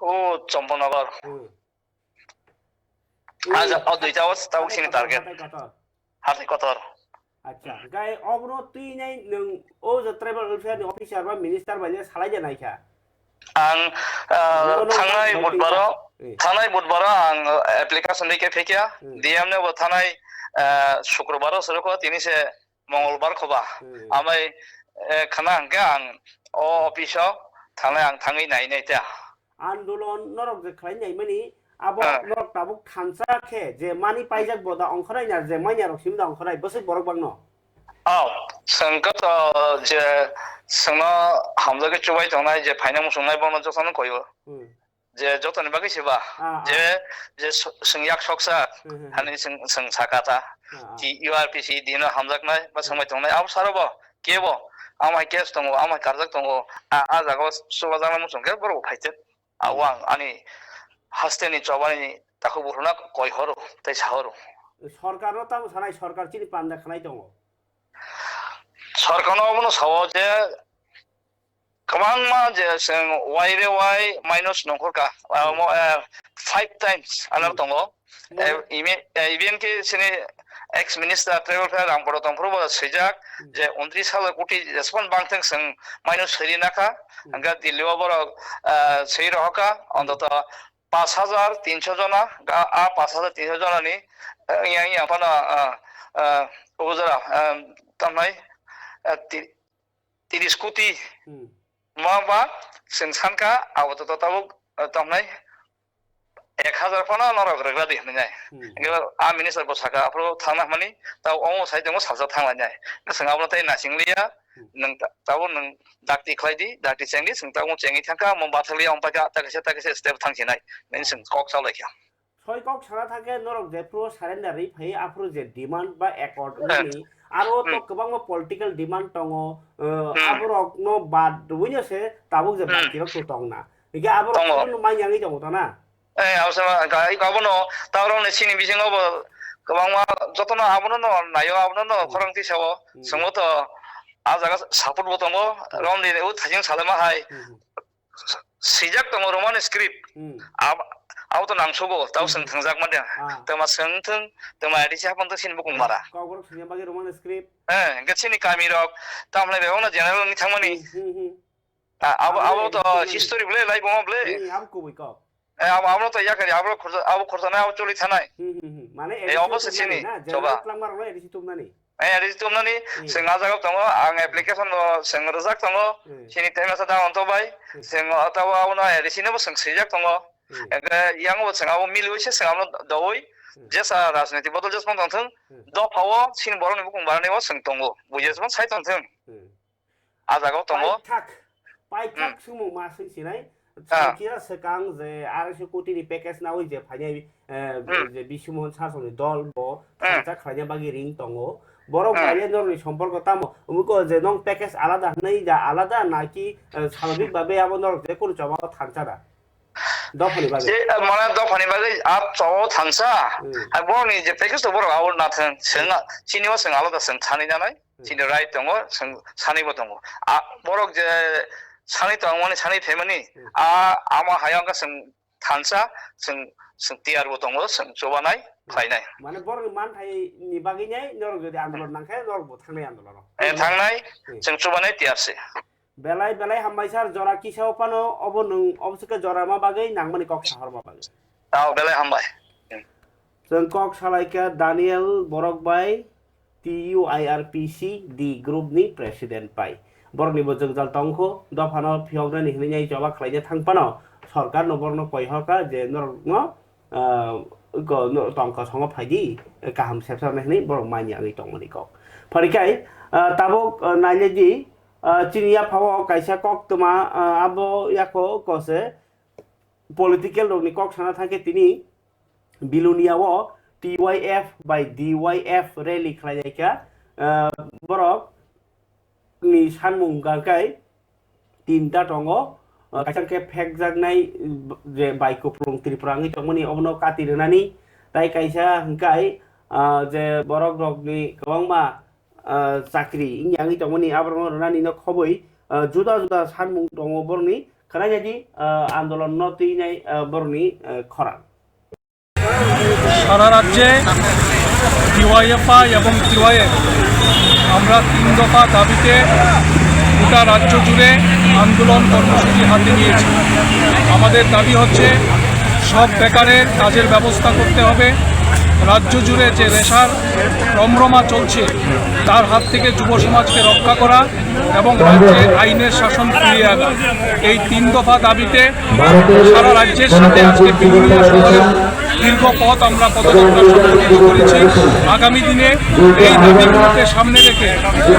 ও চম্পনগর আজ ও দুইটা তাও সিনি টার্গেট হাতে কতর আচ্ছা গাই অবনো তুই নাই নং ও যে ট্রাইবাল ওয়েলফেয়ার অফিসার বা মিনিস্টার বাইলে সালাই জানাইখা आं थानाय बुधबाराव आं एप्लिकेशन दिखे फेकिया डीएम ने थानाय शुक्रबाराव सरको तिनिसे मंगलबार खबा आमाय खाना आंके आं ओ अफिसाव थानाय आं थाङै नायनाय ता आन्दोलन नरक जे खालायनाय मानि आबो नरक ताबुक थानसाखे जे मानि पाइजाक बदा अंखरायना जे माइया रखसिम दा अंखराय बसे बरक बांनो संकट जे संना हामजाके चुबाय थांनाय जे फाइनाम संनाय बावना जसानो कयो जे जतन बागै सेबा जे संयाक सकसा हानि सं साकाता टी यूआरपीसी दिनो हामजाकनाय बा संबाय थांनाय आब साराबो केबो आमाय केस दङ आमाय कारजाक दङ आ जागाव सुबा जाना मुसंके बरो फाइते आवां आनि हास्तेनि चबानि ताखौ बुरना कय हरो तै साहरो सरकारनो ताम सानाय सरकार चिनि पान्दा खानाय दङ सरकारनावनो सावो जे गोबां मा जे जों वाइरे वाइ माइनस नखरका 5 टाइम्स आनार दङ इभेन के सिनि एक्स मिनिस्टार ट्रेवल फेयार आं बड़ दंफोरबो सैजाक जे 29 साल कोटी जेसपन बांथों जों माइनस सरिनाखा आंगा दिल्लीआव बड़ सै रहका अन्तत 5300 जना आ 5300 जनानि यहाँ पाना ओजरा तमनाय 30 कोटी माबा जों सानका आवत ताबो तमनाय 1000 फना नरक रगला दिहनाय आ मिनिस्टार बसाका आपरो थांना मानि ताव अ साइदङो साजा थांलाय जोंआबो ताय नासिंलिया नों ताबो नों दाक्ति खलायदि दाक्ति चेंगि जों ताव चेंगि थांका म बाथालिया अम्पाका ताकसे स्टेप थांसिनाय नों जों कक सावलायखा ছয় কক সারা থাকে নরক যেপ্রো সারেন্ডারই ফাই আপ্রো যে ডিমান্ড বা একর্ডনি আরো তো গোবাং পলিটিক্যাল ডিমান্ড দङ আবরক নো বাদ দুইনছে তাবুক যে বাকিরক তো দङ না ইগে আবরক কোনো মাইয়াङै दङ তা না आवसा गाय गाबनो तावरने सिनि बिजङावबो गोबां मा जतन आबनो न नायो आबनो न खरंथि सावो संगत आ जागा सापर्ट बो दङ रमनि उ थाजिं सालामा हाय सिजाक दङ रोमान स्क्रिप्ट आउत नांसोगो ताव सों थांजाक मादे तमा सोंथों तमा एडिसि हापन्थ सिनि बुकुं मारा गावगर सिनि बागे रोमान स्क्रिप्ट गसिनि कामी रक तामले बेवना जेनेरल नि थांमनि आबो तो हिस्टोरी ब्ले लाइक बले आब कोबै क आबो तो याकरि आबो खरजाना आबो चलि थानाय माने अबसे सिनि जबा क्लामार रे एडिसि तुमनानि एडिसि तुमनानि जों आजागाव दङ आं एप्लिकेशन जों रजाक दङ सिनि टाइमसा दा अन्तबाय जों अतावा उना एडिसिनबो जों सैजाक दङ yang wo sanga wo milu se sanga no doi jesa राजनीति बदल जसमन दंथों द पावो सिन बरनि बुकुं बारने वो सों दङ बुजेसमन साइ दंथों आजागाव दङ पाइथाक सुमु मा सैसिनाय साकिरा सकां जे 200 कोटिनि पैकेज ना ओइ जे फाइनाय जे बिसुमन सासनि दल ब थांजा खायना बागि रिं दङ বড় বাইরে ধরনের সম্পর্ক তামো উমুকো যে নং প্যাকেজ আলাদা নাই যা আলাদা নাকি স্বাভাবিকভাবে আমাদের যে কোন জমা থাকছাড়া দফানি বাগে যে মানে দফানি বাগে আপ চাও থানসা আর বড়নি যে প্যাকেজ তো বড় আউল না থান চিনিও जों আলাদা जों সানি জানাই চিনি রাইট দङ जों সানিबो दङ বড় যে সানি তো মানে সানি ফেমানি আমা হায়াঙ্গা जों থানসা जों টিয়ারबो दङ जों জবানাই খাইনাই মানে বড় মান থাই নি বাগে নাই নরগ যদি আন্দোলন নাখায় নরগ থাंनाय আন্দোলন থাंनाय जों জবানাই টিয়ারছে বেলাই বেলাই হামবাইসার জরা কিসাও পানো অব নং অবসকে জরা মা বাগै নাংমানি কক সাহর মা বাগै বেলাই হামবাই जों कक सालाइका दानियल बरक बाय TUIRPC दि ग्रुपनि प्रेसिडेन्ट बाय बरनिबो जों जाल तंखो दफानो फियावनानि हिनाय जबा खालायनो थांपानो सरकार नबरनो कयहका जे नरनो तंखो संग फायदि गाहाम सेप्टारने हिनाय बरक मानि आंनि तंमनि कक फरिकाय ताबो नायलेदि चिनिया फाव कायसा कक तमा आबो याको कसे पलिटिकल रगनि कक साना थाके तिनि बिलुनियाव TYF by DYF rally खालायनायका बरक नि सानमुं गारखाय तीनटा दङ कायसाके फेक जागनाय जे बाइको प्लं त्रिपुरानि तमनि अबनो कातिरनानि ताइ कायसा हंकाय जे बरक रगनि गोबांमा चाकरि इंयानि तमनि आब्रमो रनानि न खबै जुदा जुदा सानमुं दङ बरनि खानायदि आन्दोलन न तैनाय बरनि खरां সারা রাজ্যে ডিওয়াইএফআই এবং টিওয়াইএফ আমরা 3 দফা দাবিতে গোটা রাজ্য জুড়ে আন্দোলন কর্মসূচি হাতে নিয়েছি। আমাদের দাবি হচ্ছে সব বেকারের কাজের ব্যবস্থা করতে হবে, রাজ্য জুড়ে যে রেশার রমরমা চলছে তার হাত থেকে যুব সমাজকে রক্ষা করা এবং রাজ্যে আইনের শাসন ফিরিয়ে আনা, এই 3 দফা দাবিতে সারা রাজ্যের সাথে আজকে বিলুনিয়া শহরে দীর্ঘ পথ আমরা পদযাত্রা সংগঠিত করেছি। আগামী দিনে এই দাবিগুলোকে সামনে রেখে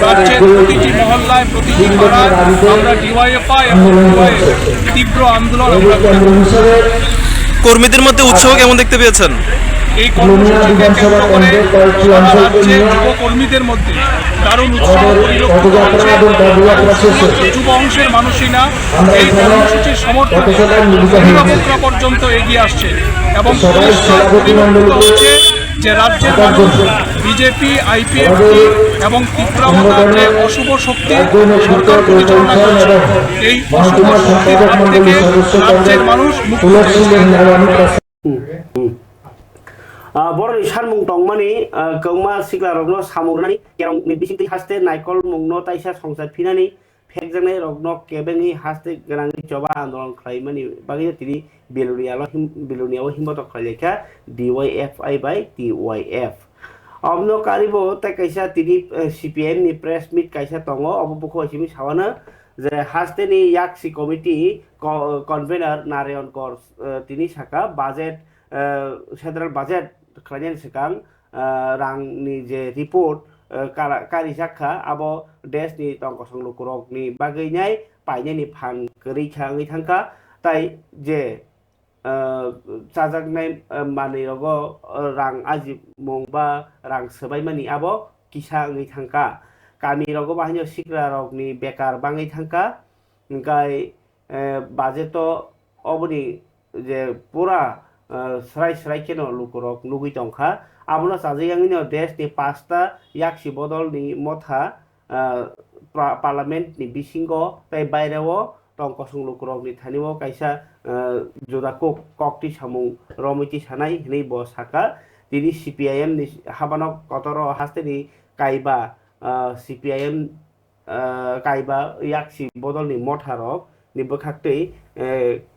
রাজ্যের প্রতিটি মহল্লায় প্রতিটি পাড়ায় আমরা ডিওয়াইএফআই এবং টিওয়াইএফ তীব্র আন্দোলন আমরা কর্মীদের মধ্যে উৎসাহ কেমন দেখতে পেয়েছেন? এই কর্মসূচিকে কেন্দ্র করে সারা রাজ্যের যুব কর্মীদের মধ্যে দারুণ উৎসাহ পরিলক্ষিত হচ্ছে। যুব অংশের মানুষই না এই কর্মসূচির সমর্থনে অভিভাবকরা পর্যন্ত এগিয়ে আসছে এবং পরিষ্কার পরিলক্ষিত হচ্ছে যে রাজ্যের মানুষ বিজেপি আইপিএফটি এবং তীব্রতার যে অশুভ শক্তি সরকার পরিচালনা করছে এই অশুভ শক্তির হাত থেকে রাজ্যের মানুষ মুক্ত হয়েছে। बरनि सानमुं दंमानि गौमा सिग्लारगनो सामुरनानि केरं बिसिंति हास्ते नाइकल मुंनो ताइसा संसार फिनानि फेकजानाय रगनो केबेनि हास्ते गनांनि जबा आन्दोलन खालायमानि बागै तिनि बिलुनियाव हिम्मत खालायलेखा DYFI बाय TYF अबनो कारिबो ताइ काइसा तिनि CPM नि प्रेस मिट काइसा दङ अबबखौ एसिमि सावानो जे हास्तेनि याक्सि कमिटि कनभेनर नारायण कर तिनि साका बाजेट सेन्ट्रेल बाजेट खालायनायनि सिगां रांनि जे रिपर्ट कारि जाखा आबो देशनि तंकसं लुकुरकनि बागैनाय पाइनायनि फान गैखाङै थांखा ताइ जे जाजागनाय मानिरगो रां आजिमुं बा रां सोबायमानि आबो किसाङै थांखा गामिरगो बाहायनो सिग्रारगनि बेकार बाङै थांखा ओंखाय बाजेट अबनि जे पुरा सराय सराय केन लुकुरक नुगै दंखा आबनो साजैयाङैनो देशनि 5टा याक्सि बदलनि मथा पार्लामेन्टनि बिसिंगो ताइ बायराव तंकसं लुकुरकनि थानिव काइसा जुदाको कक्ति सामुं रमिति सानाय हनै बसाका दिनि CPIM नि हाबानो कतर हास्तेनि काइबा CPIM काइबा याक्सि बदलनि मथारक निबो खाक्तै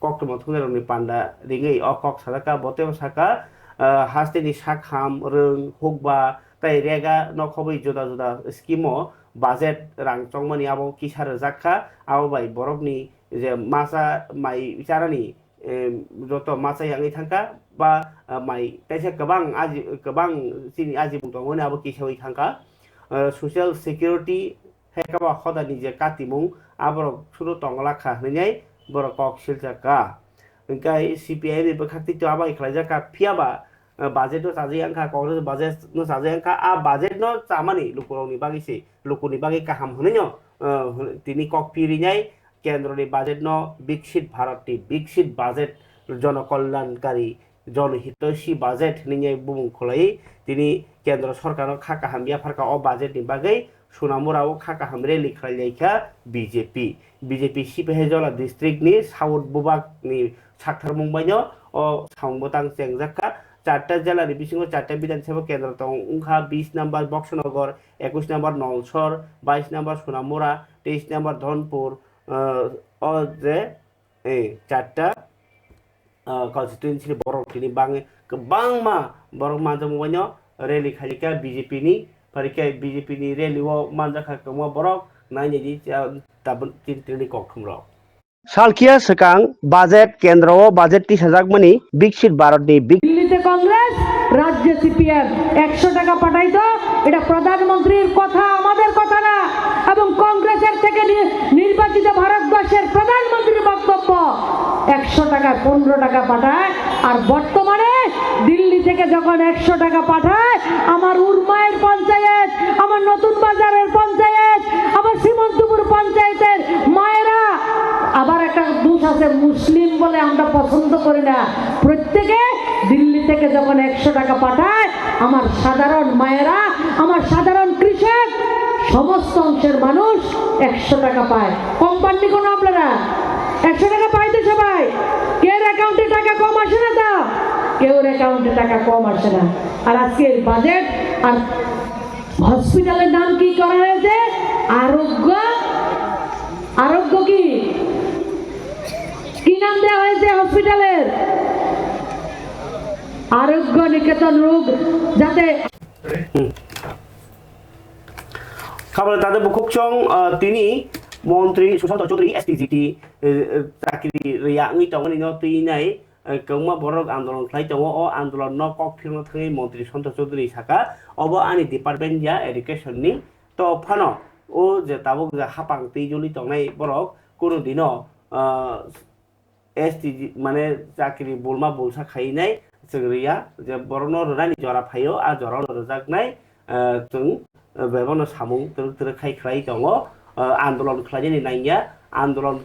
कक्टम थुनारनि पान्डा रिङै अकक साका बतेव साका हास्तेनि साखाम रों हुकबा ताइ रेगा नखबै जुदा जुदा स्किमो बाजेट रां चंमानि आबो किसार जाखा आबो बाय बरकनि जे मासा माइ चारानि जत मासा याङै थांखा बा माइ ताइसा गोबां सिनि आजिमुं दंमोन आबो किसावै थांखा ससियेल सिकिउरिटी हेकाबा खदानि जे कातिमुं आबरक सुरु तंगलाखा हनै बर कक सिलजाका ओंखाय CPI नि बखाक्ति तो आबाय खालायजाका फियाबा बाजेट नो साजैयांखा कांग्रेस बाजेट नो साजैयांखा आ बाजेट नो चामानि लुकुरनि बागैसे लुकुनि बागै काहाम हनैनो तिनि कक पिरिनाय केन्द्रनि बाजेट नो विकसित भारतनि विकसित बाजेट জনকল্যাণকারী জনহিতৈষী বাজেট নিয়ে বুমুংখলাই তিনি কেন্দ্র সরকার খাকা হামিয়া ফারকা ও বাজেটনি বাগै সুনামুরাও খাকা হামরে লিখাইলাইখা বিজেপি সিপাহীজলা ডিस्ट्रिक्टनि साउथ बुबागनि साक्थार मुंबाइनो ओ सांबोतां चेंजाखा 4টা জেলার বিশিঙ্গ 4টা বিধানসভা কেন্দ্র दं उनखा 20 number Boxanagar 21 number Nalchar 22 number Sonamura 23 number Dhanpur ओ जे 4टा कन्स्टिट्युएन्सि बरकनि बाङै गोबांमा बरक मानजा मुंबाइनो रेलि खालिका बिजेपिनि फारिखाय बिजेपिनि रेलिओ मानजाखा कमा बरक नायनि दाबन तिननि कक्थुमराव सालखिया सकां बाजेट केंद्र बाजेट 30,000 मनी विकसित भारतनि दिल्लीते कांग्रेस राज्य सीपीएम 100 টাকা পাঠাইতো এটা প্রধানমন্ত্রীর কথা আমাদের কথা না এবং কংগ্রেসের থেকে নির্বাচিত ভারতবর্ষের প্রধানমন্ত্রীর বক্তব্য 100 টাকা 15 টাকা পাঠায় আর বর্তমানে দিল্লি থেকে যখন 100 টাকা পাঠায় আমার উরমায়ের পঞ্চায়েত আমার নতুন বাজারের পঞ্চায়েত আমার সীমন্তপুর পঞ্চায়েতের মায়েরা আবার একটা দোষ আছে মুসলিম বলে আমরা পছন্দ করি না প্রত্যেকে দিল্লি থেকে যখন 100 টাকা পাঠায় আমার সাধারণ মায়েরা আমার সাধারণ কৃষক সমস্ত অংশের মানুষ 100 টাকা পায় কম পাননি কোনো আপনারা 100 টাকা পায় তো সবাই কেউ অ্যাকাউন্টে টাকা কম আসে না তো কেউ অ্যাকাউন্টে টাকা কম আসে না আর আজকের বাজেট আর হসপিটালের নাম কি করা হয়েছে আরোগ্য কি নাম দেওয়া হয়েছে হসপিটালের আরোগ্য নিকেতন রোগ যাতে খাবার তাদের বুকুকচং তিনি মন্ত্রী সুশান্ত চৌধুরী এসটিজিটি চাকরি রিয়াংনি তংনি ন তুইনাই কংমা বরক আন্দোলন খাই দङ अ आन्दोलन न ककफिरनो थाङै मन्त्री सन्त चौधुरी साका अब आनि डिपार्टमेन्ट या एडुकेशननि तो फानो ओ जे ताबुक जे हापां तैजलि तंनाय बरक कुनु दिनो एसटीजी माने चाकरि बुलमा बुलसा खाइनाय जोंरिया जे बरनो रनानि जरा फायो आ जरानो रजाकनाय जों बेबनो सामुं तर खाइख्लाय दङ आन्दोलन खालायनि नायया आन्दोलन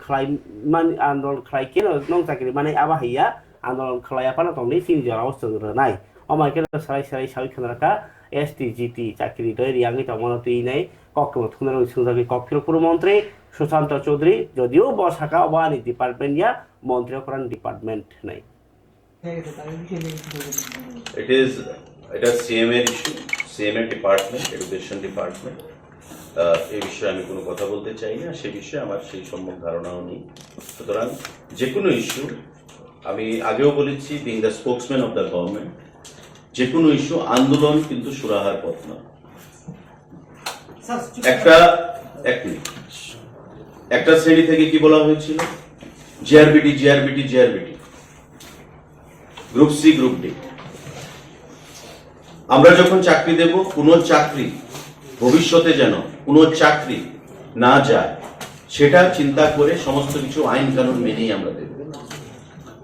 खालायके नं चाकरि माने आबा हैया आन्दोलन खालायाफाना तंनि सिनि जराव जोंरनाय अमाइके साराय सावि खनराका एसटीजीटी चाकरि दय रियाङि तंमनो तुइनाय ककमो थुनरो सुजागि ककफिरपुर मन्त्री सुशाন্ত চৌধুরী যদিও বসাকা ওয়ানি ডিপার্টমেন্ট या মন্ত্রী করান ডিপার্টমেন্ট নাই এটা CMA issue CMA department education department এই বিষয়ে আমি কোনো কথা বলতে চাই না সেই বিষয়ে আমার সেই সম্যক ধারণাও নেই সুতরাং যে কোনো ইস্যু আমি আগেও বলেছি being the spokesman of the government যে কোনো ইস্যু আন্দোলন কিন্তু সুরাহার পথ না একটা শ্রেণী থেকে কি বলা হয়েছিল জিআরবিটি গ্রুপ সি গ্রুপ ডি আমরা যখন চাকরি দেব কোন চাকরি ভবিষ্যতে যেন কোন চাকরি না যায় সেটা চিন্তা করে সমস্ত কিছু আইন কানুন মেনেই আমরা দেব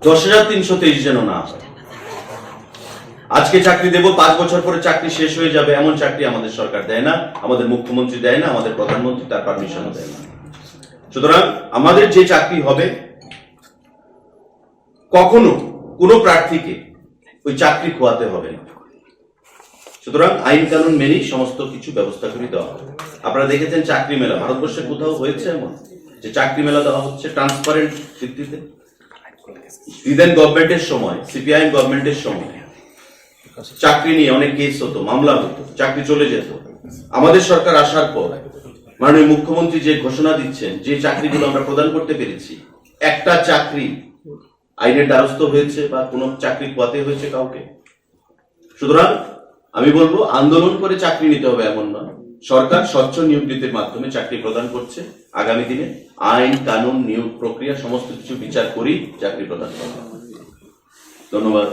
10,323 যেন না হয় আজকে চাকরি দেব 5 বছর পরে চাকরি শেষ হয়ে যাবে এমন চাকরি আমাদের সরকার দেয় না আমাদের মুখ্যমন্ত্রী দেয় না আমাদের প্রধানমন্ত্রী তার পারমিশনও দেয় না সুতরাং আমাদের যে চাকরি হবে কখনো কোনো প্রার্থীকে ওই চাকরি খোয়াতে হবে না সুতরাং আইন কানুন মেনেই সমস্ত কিছু ব্যবস্থা করে দেওয়া হবে আপনারা দেখেছেন চাকরি মেলা ভারতবর্ষে কোথাও হয়েছে এমন যে চাকরি মেলা দেওয়া হচ্ছে ট্রান্সপারেন্ট ভিত্তিতে ইদেন গভর্নমেন্টের সময় সিপিআইএম গভর্নমেন্টের সময় চাকরি নিয়ে অনেক কেস হতো মামলা হতো চাকরি চলে যেত আমাদের সরকার আসার পর মাননীয় মুখ্যমন্ত্রী যে ঘোষণা দিচ্ছেন যে চাকরিগুলো আমরা প্রদান করতে পেরেছি একটা চাকরি আইনের দ্বারস্থ হয়েছে বা কোনো চাকরি খোয়াতে হয়েছে কাউকে সুতরাং আমি বলবো আন্দোলন করে চাকরি নিতে হবে এমন না সরকার স্বচ্ছ নিয়োগ নীতির মাধ্যমে চাকরি প্রদান করছে আগামী দিনে আইন কানুন নিয়োগ প্রক্রিয়া সমস্ত কিছু বিচার করেই চাকরি প্রদান করা হবে ধন্যবাদ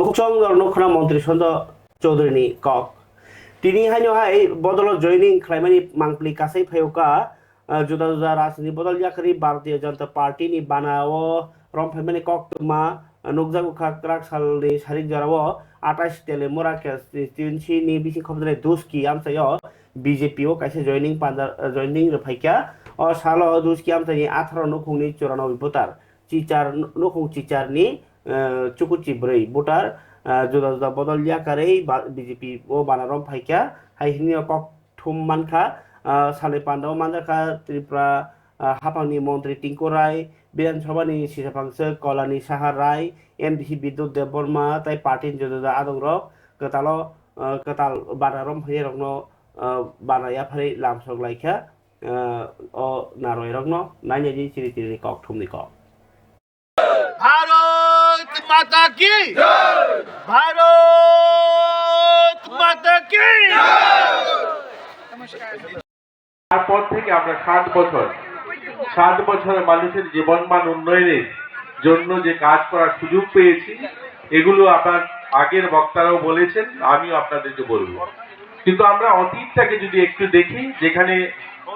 बुकुकचं मन्त्री सन्त चौधुरीनि कक तिनी हाय बदल जयनिं खालायमानि मांगप्लि कासै फायौका जुदा जुदा राजनीति बदल जाखारि भारतीय जनता पार्टी बानाव रमफायमानि कक मा नुकजागुखा क्राकसालनि सारि जराव 28 তেলে मोरा constituency ni bisi khomdre duski amsayo BJP o kaise joining joining ruphaikya o salo duski amsani 18 nokungni 94 votar চিচার নখং চিচারনি চুকুচি ব্रै voter जुदा जुदा बदलिया कारै BJP o banarom phaikya haihini kok thum manka sale pandao manjaka Tipra Haphangni মন্ত্রী টিংকু রায় বিধানসভানি সিসাফাংসো কলানি সাহা রায় MDC বিদ্যুৎ দেববর্মা তাই পার্টিন जुदा जुदा आदंग्रक कताल banarom phairokno banaya phari lamsok laikha o naroirokno nainyaji chiri chiri kok thumni kok Bharat माता की भारत माता की তারপর থেকে আমরা 7 বছরে মানুষের জীবনমান উন্নয়নের জন্য যে কাজ করার সুযোগ পেয়েছি এগুলো আপনার আগের বক্তারাও বলেছেন আমিও আপনাদেরকে বলবো কিন্তু আমরা অতীতটাকে যদি একটু দেখি যেখানে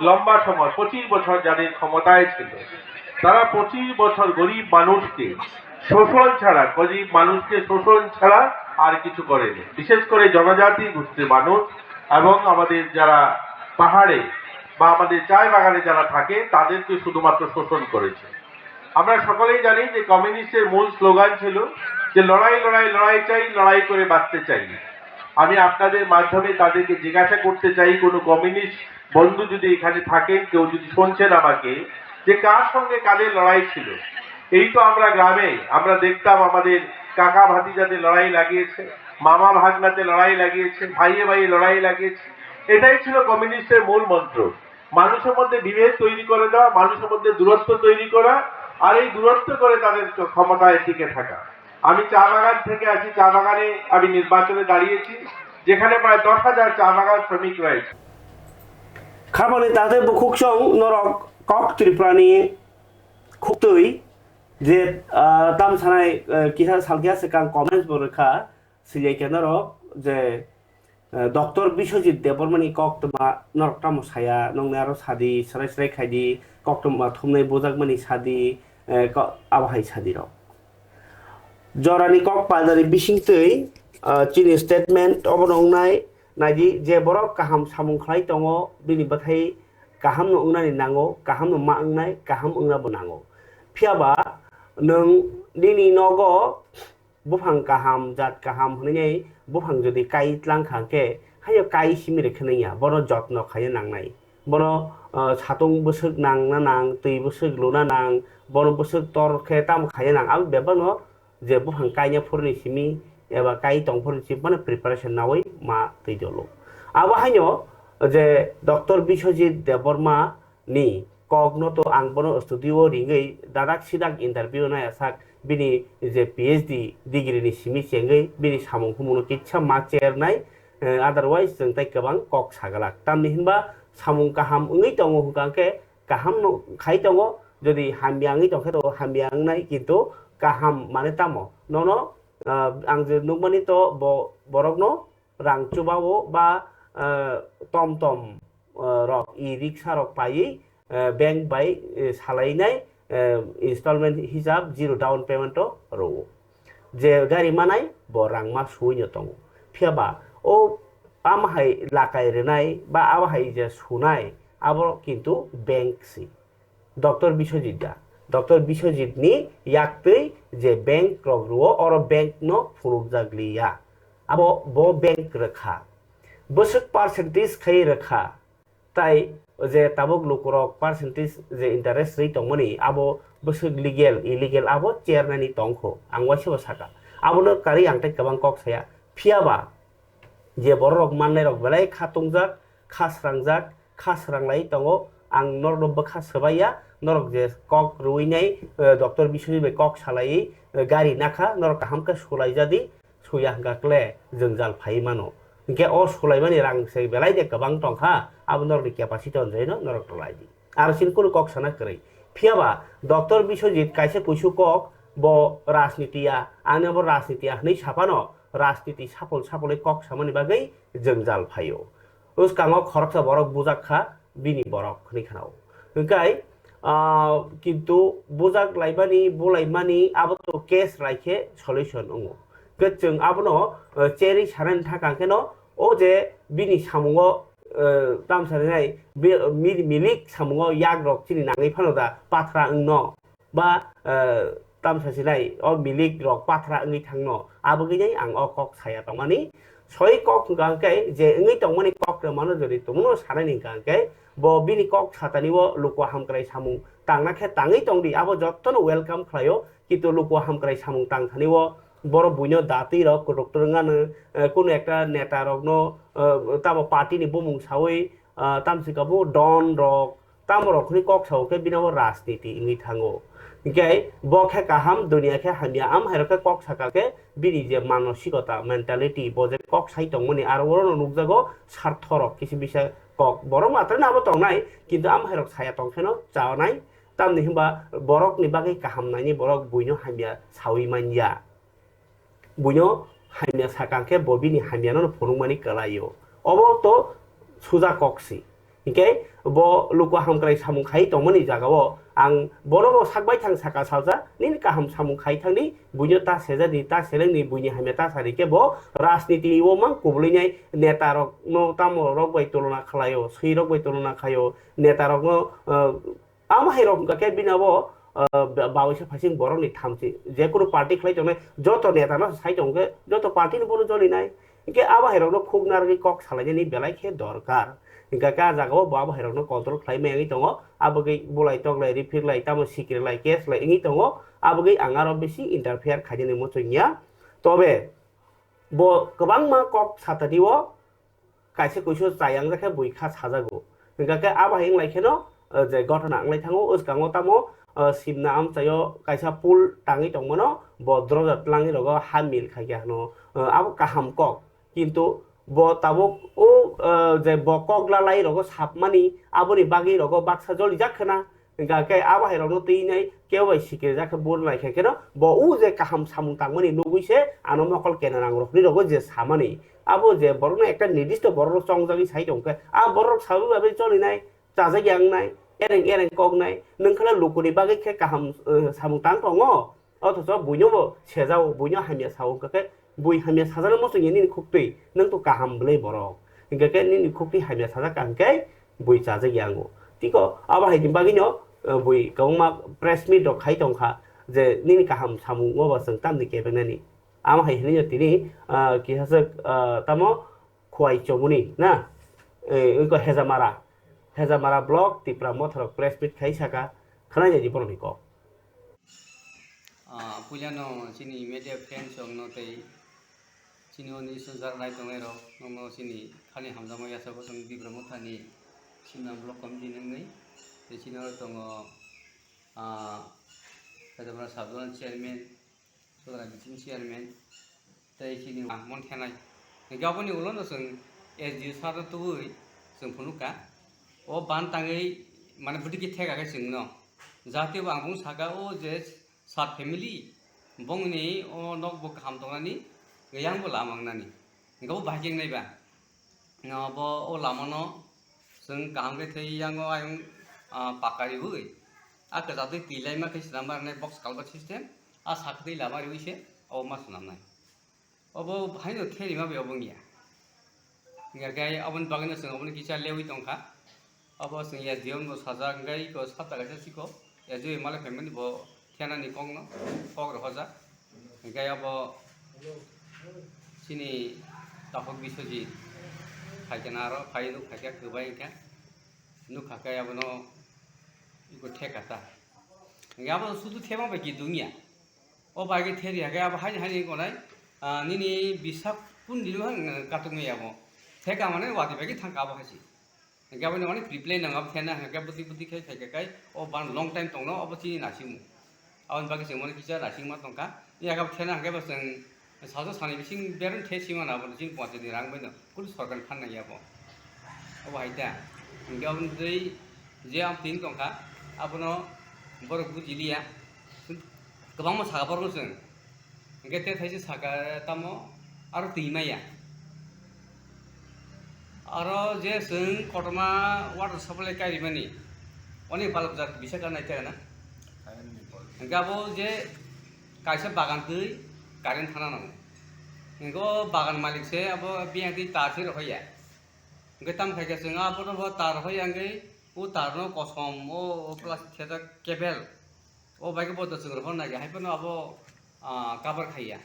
লম্বা সময় 25 বছর যাদের ক্ষমতায় ছিল তারা 25 বছর গরিব মানুষকে শোষণ ছাড়া আর কিছু করেনি বিশেষ করে জনজাতি গোষ্ঠীর মানুষ এবং আমাদের যারা পাহাড়ে বা আমাদের চায় বাগানে যারা থাকে তাদেরকে শুধুমাত্র শোষণ করেছে আমরা সকলেই জানি যে কমিউনিস্টের মূল স্লোগান ছিল যে লড়াই লড়াই লড়াই চাই লড়াই করে বাঁচতে চাই আমি আপনাদের মাধ্যমে তাদেরকে জিজ্ঞাসা করতে চাই কোনো কমিউনিস্ট বন্ধু যদি এখানে থাকেন কেউ যদি শুনছেন আমাকে যে কার সঙ্গে কাদের লড়াই ছিল এই তো আমরা গ্রামে আমরা দেখতাম আমাদের কাকা ভাতিজাতে লড়াই লাগিয়েছে মামা ভাগনাতে লড়াই লাগিয়েছে ভাইয়ে ভাইয়ে লড়াই লাগিয়েছে এটাই ছিল কমিউনিস্টের মূল মন্ত্র মানুষের মধ্যে বিভেদ তৈরি করে দেওয়া মানুষের মধ্যে দূরত্ব তৈরি করা আর এই দূরত্ব করে তাদের ক্ষমতায় টিকে থাকা আমি চা বাগান থেকে আছি চা বাগানে আমি নির্বাচনে দাঁড়িয়েছি যেখানে প্রায় 10,000 চা বাগান শ্রমিক রয়েছে খাবলে তাতে বুকুকসং নরক কক ত্রিপুরানি খুবই যে দাম সানাই কিসা সালকিয়া সেকাং কমেন্টস বরখা সিজাইকে নরক যে ডক্টর বিশ্বজিৎ দেববর্মানি কক্তমা নরকটাম সায়া নংনে আরো সাদি সরাই সরাই খাইদি কক্তমা থমनै बोजाकमानि सादी आबहाय सादी रक जरानि कक पालदारि बिसिंतै चिनि स्टेटमेन्ट अबनंनाय नायदि जे बरक काहाम सामुं खालाय दङ बिनि बाथाय काहाम नो उंनानि नांगौ काहाम नो मा उंनाय काहाम उंनाबो नांगौ फियाबा नों दिनि नगो बुफां काहाम जात काहाम होननाय बुफां जुदि काइतलां खांके हायो काइ सिमिरे खनैया बनो जत्न खायो नांनाय बनो सातुं बोसोक नांना नां दै बोसोक लुना नां बनो बोसोक तरखे ताम खायो नां आब बेबानो जे बुफां काइnya फुरनि सिमि एबा काइ तंफोरनि सिम माने प्रिपारेसन नावै मा दैदलो आबो हायो जे डक्टर बिश्वजित देबबर्मा नि कगनतो आं बनो स्टुडियो रिंगै दादाक सिदाक इन्टारभिउ नाय साक बिनि जे PhD डिग्रीनि सिमि चेंगै बिनि सामुं हुमुनो किच्छा मा चेरनाय अदरवाइज जों ताइ गोबां कक सागालाक तामनि हिनबा सामुं काहाम उङै दङ हुकांके काहाम नो खाइ दङ जदि हामबियाङै दंखे तो हामबियाङनाय किन्तु काहाम माने तामो ननो आं जे नुकमानि तो बरकनो रां चुबावो बा टम टम रक इ रिक्सा रक पायै बैंक बाय सालायनाय इन्स्टलमेन्ट हिसाब जिरो डाउन पेमेन्ट रो जे गारि मानाय ब रांमा सुइनो दङ फियाबा ओ आमहाय लाकाय रेनाय बा आबहाय जे सुनाय आबो किन्तु बैंक सि डक्टर बिश्वजित नि याक्तै जे बैंक रग्रुओ और बैंक नो फुरुक जाग्लिया आबो बो बैंक रखा बोसोक पार्सेन्टेज खाय रखा ताई जे ताबुक लुकुरक पार्सेन्टेज जे इन्टारेस्ट रेट दंमोनि आबो बोसोक लिगेल इलिगेल आबो चेरनानि दंखो आं वासेबो साका आबोनो कारि आंथाय गोबां कक साया फियाबा जे बरक माननाय रक बेलाय खातुंजाक खास्रांलाय दङ आं नरदबो खासबाया नरक जे कक रुइनाय डक्टर बिश्वजित कक सालायै गारि नाखा नरक हामका सुलाय जादि सुया गाकले जोंजाल फाइ मानो के अ सुलायमानि रां से बेलाय दे गोबां दंखा आबो नरनि केपासिटी अनजायनो नरक लायदि आरो सिनकुल कक साना करै फियाबा डक्टर बिश्वजित काइसे कुइसु कक ब राजनीतिया आनबो राजनीतिया नै साफानो राजनीति साफल कक सामानि बागै जोंजाल फायो उस कांगो खरकसा बरक बुजाखा बिनि बरक खनिखानाव ओंखाय किन्तु बुजाक लाइबानि बुलाइमानि आबो तो केस राइखे सल्युशन दङ ke chung abono cherry saran thakang keno o je bini samungo tam sarinai milik samungo yak rok chini nangai phanoda patra ungno ba tam sasinai o milik rok patra ungi thangno abogei ang o kok saya tongmani soi kok gangkai je ungi tongmani kok mano jodi tumuno sarani gangkai bo bini kok satani wo luko hamkrai samung tangna khe tangai tongdi abo jottono welcome khlayo কিন্তু luko hamkrai samung tang thani wo boro buino dati rok doktor ngane kono ekta neta rok no tamo party ni bumung sawi tamsikabu don rok tamo rok ni kok sau ke binawo rajniti ingi thango okay bo khe kaham dunia khe hamia am haroke kok sakake bini je manosikota mentality bo je kok sai tongmani ar woro nukjago sarthorok kisi bisa kok boro matra nabo tongnai kintu am harok saya tongkheno chawnai tamni himba borok ni bagai kaham nai ni borok buino hamia sawi manja buino hamia sakangke bobini hamia no phonungmani kalayo obo to suja koksi okay bo luko hamkrai samung khai tongmani jagao ang boro sakbai thang saka salja nin kaham samung khai thangni buino ta sejadi ta selengni buini hamia ta sarike bo rajniti o mang kublinai neta rok no tamo rok bai tulona khlayo sei rok bai tulona khayo neta rok no am hai rok ka ke binabo बावैसो फासिं बरक नि थामसि जे कोनो party खलाई जने जतो नेता न साइ जंगे जतो party नि बोलो जलिनाय इके आबा हेरक न खुग नारगि कक सालायनि नि बेलाय खे दरकार इका का जागाव बाबा हेरक न कंट्रोल खलाई मेंगि दङ आबगै बुलाय तगलाय रिफिरलाय तामो सिकिरलाय केसलाय इंगि दङ आबगै आंगार बेसि इंटरफेयर खाजनि मोचनिया तबे बो गोबां मा कक सातादिव कायसे कइसो जायां जाखे बुइखा साजागो इका का आबा हें लायखेनो जे घटना आंलाय थाङो उसगाङो तामो simna am tayo kaisa pool tangi tongmono bodro jatlangi rogo hamil khagya no abo kaham kok kintu bo tabuk o je bokok lalai rogo sapmani aboni bagi rogo baksa joli jakhana ga kai aba hai rogo tinai kebai sikir jakha bur lai khakeno bo u je kaham samung tangmani nuguise anomokol kenarang rokni rogo je samani abo je borno ekta nirdishto borno songjagi sai tongke a borok sabu babe jolinai chaja yangnai ereng kognai nongkhala lukuni bagai khe kaham samung tang tongo othoso buino sejao buino hamia sao kake bui hamia sajana moso ni khukti nang to kaham blei borok ingake ni khukti hamia saja kangke bui chaja yango tiko aba haidin bagino bui kongma press meet dok khai tongkha je ni kaham samung ngo ba seng tam ni kebenani ama haidin tini ki hase tamo khwai chomuni na ko hezamara blog tipra mothorok press meet khai saka khana jadi boroni ko pujano sini media friends ong no tei sini oni sujar nai tongai ro no sini khani hamjama yasa ko tong tipra mothani sina blog committee ngai te sini ro tongo hezamara sabdon chairman sodra bitin chairman tei sini mon thanai gaboni ulon sung sd sar tui sung phunuka o ban tangai mane budiki thega ga singno jati ba angbu saga o je sat family bongni o nok bo kham tonani yang bo lamangnani ngau bhajing nai ba ngabo o lamano sing kam ge thei yang o ayung pakari hui a ka jati tilai ma kis number nai box kalba system a sakti lamari hui se o ma sunam nai obo bhaino theri ma be obongia ngai abon bagina sing obon kisa lewi tongkha abo sing ya diom no saja ngai ko sata ga siko ya je mala family bo thiana ni kong no kok ro hoja ngai abo sini tapok bisoji khaikana ro khainu khakya kubai ka nu khakya abo no iko thekata ngai abo sudu thema ba ki dunia o ba ge theri ga abo hani ko nai nini bisak pun dilu hang katung ya abo theka mane wati ba ki thangka abo hasi gabon mane preplan nang ab thena ga buti khai kai o ban long time tongno obati nasimu awan bagi semone kisa nasing ma tongka ya ga thena ga basang sajo sani bising beron thesima na bon jing pate ni rang baino kul sarkar phan na yabo oba haita gabon dei je am tin tongka abono bor bujilia gabang ma saga bor sing gete thaisi saga tamo aro timaya aro je sing kotoma water supply kari mani onek balok jat bisa kan naik na gabo je kaisa bagan tui karen thana nang ngo bagan malik se abo biang ti tar se roi ya ngai tam khai ke singa abo ro tar hoi angai u tar no kosom o plastic theta cable o bai ke bo to singa hon na ga hai pano abo cover khai ya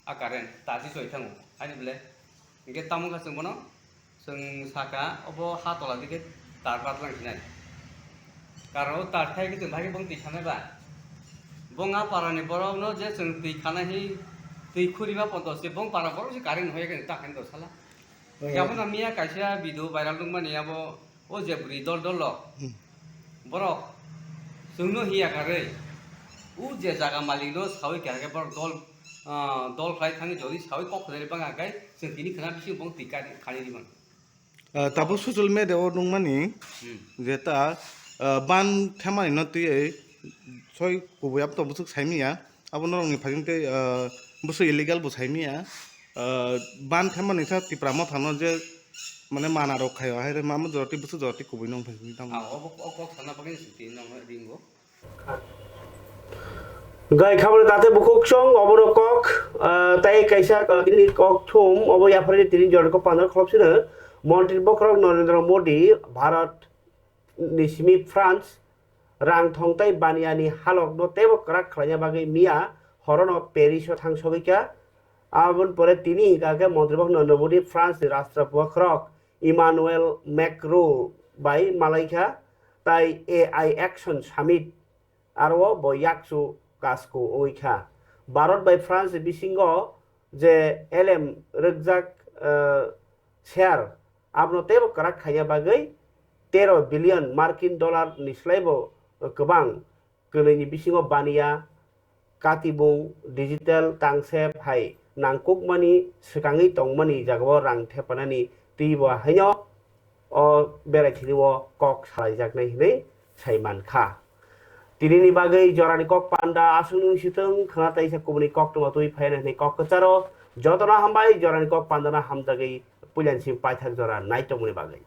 a karen ta si soi thang ani ble ngai tam ka sing bono sing saka abo ha tola dike tar pat lang sinai karo tar khai ke sing bhai ke bong ti khana ba bonga parani borok no je sing ti khana hi tui khuri ba ponto se bong para borok se karin hoye ke ta khan do sala yabo na mia kaisa video viral dung mani abo o je buri dol dol lo borok sungno hiya kare u je jaga malik no sawi ka ke borok dol khai thani jodi sawi kok khare banga kai sing tini khana bisi bong ti khani di man tapo social media o nung mani jeta ban thamani no tui soi kuboyap to busuk saimia abo norong ni phajing te busu illegal bu saimia ban thamani sa tipra ma thano je মানে মানা রক্ষায় হয় মামু জরতি বুসু জরতি কুবই নং phi দাম o kok thana bagin siti nong ringo গাই খাবারে তাতে বুকুক song অবনো cock তাই কাইসা তিনি কক থুম অবয়া ফরে তিনি জড়ক পানার খলপসিনা মন্ত্রী বক্রক নরেন্দ্র মোদি ভারত নিসমি ফ্রান্স রাং থংতাই বানিয়ানি হালক নো তেবক রাক খালায়া বাগै মিয়া হরন প্যারিস থাংসবিকা আবন পরে তিনি কাকে মন্ত্রী বক নরেন্দ্র মোদি ফ্রান্স রাষ্ট্রপতি ইমানুয়েল ম্যাক্রো বাই মালাইকা তাই এআই অ্যাকশন সামিট আরও বয়াকসু কাসকো ওইখা ভারত বাই ফ্রান্স বিসিঙ্গ যে এলএম রকজাক শেয়ার আবনতে করাক খাইয়া বাগै 13 বিলিয়ন মার্কিন ডলার নিস্লাইব गोबां गोलैनि बिसिङाव बानिया कातिबुं डिजिटेल तांसेब हाय नांकुकमानि सिगाङै दंमानि जागाव रां थेपानानि दैबो हायनो अ बेरायथिनिव कक सालायजागनाय हिनै सायमानखा दिनैनि बागै जरानि कक पान्डा आसुनुं सिथों खोनाताइसा कुबनि कक दङ तुइ फायना हिनै कक कचारो जतना हामबाय जरानि कक पान्डाना हामजागै पुलियानसिम पाइथाक जरा नाइटमुनि बागै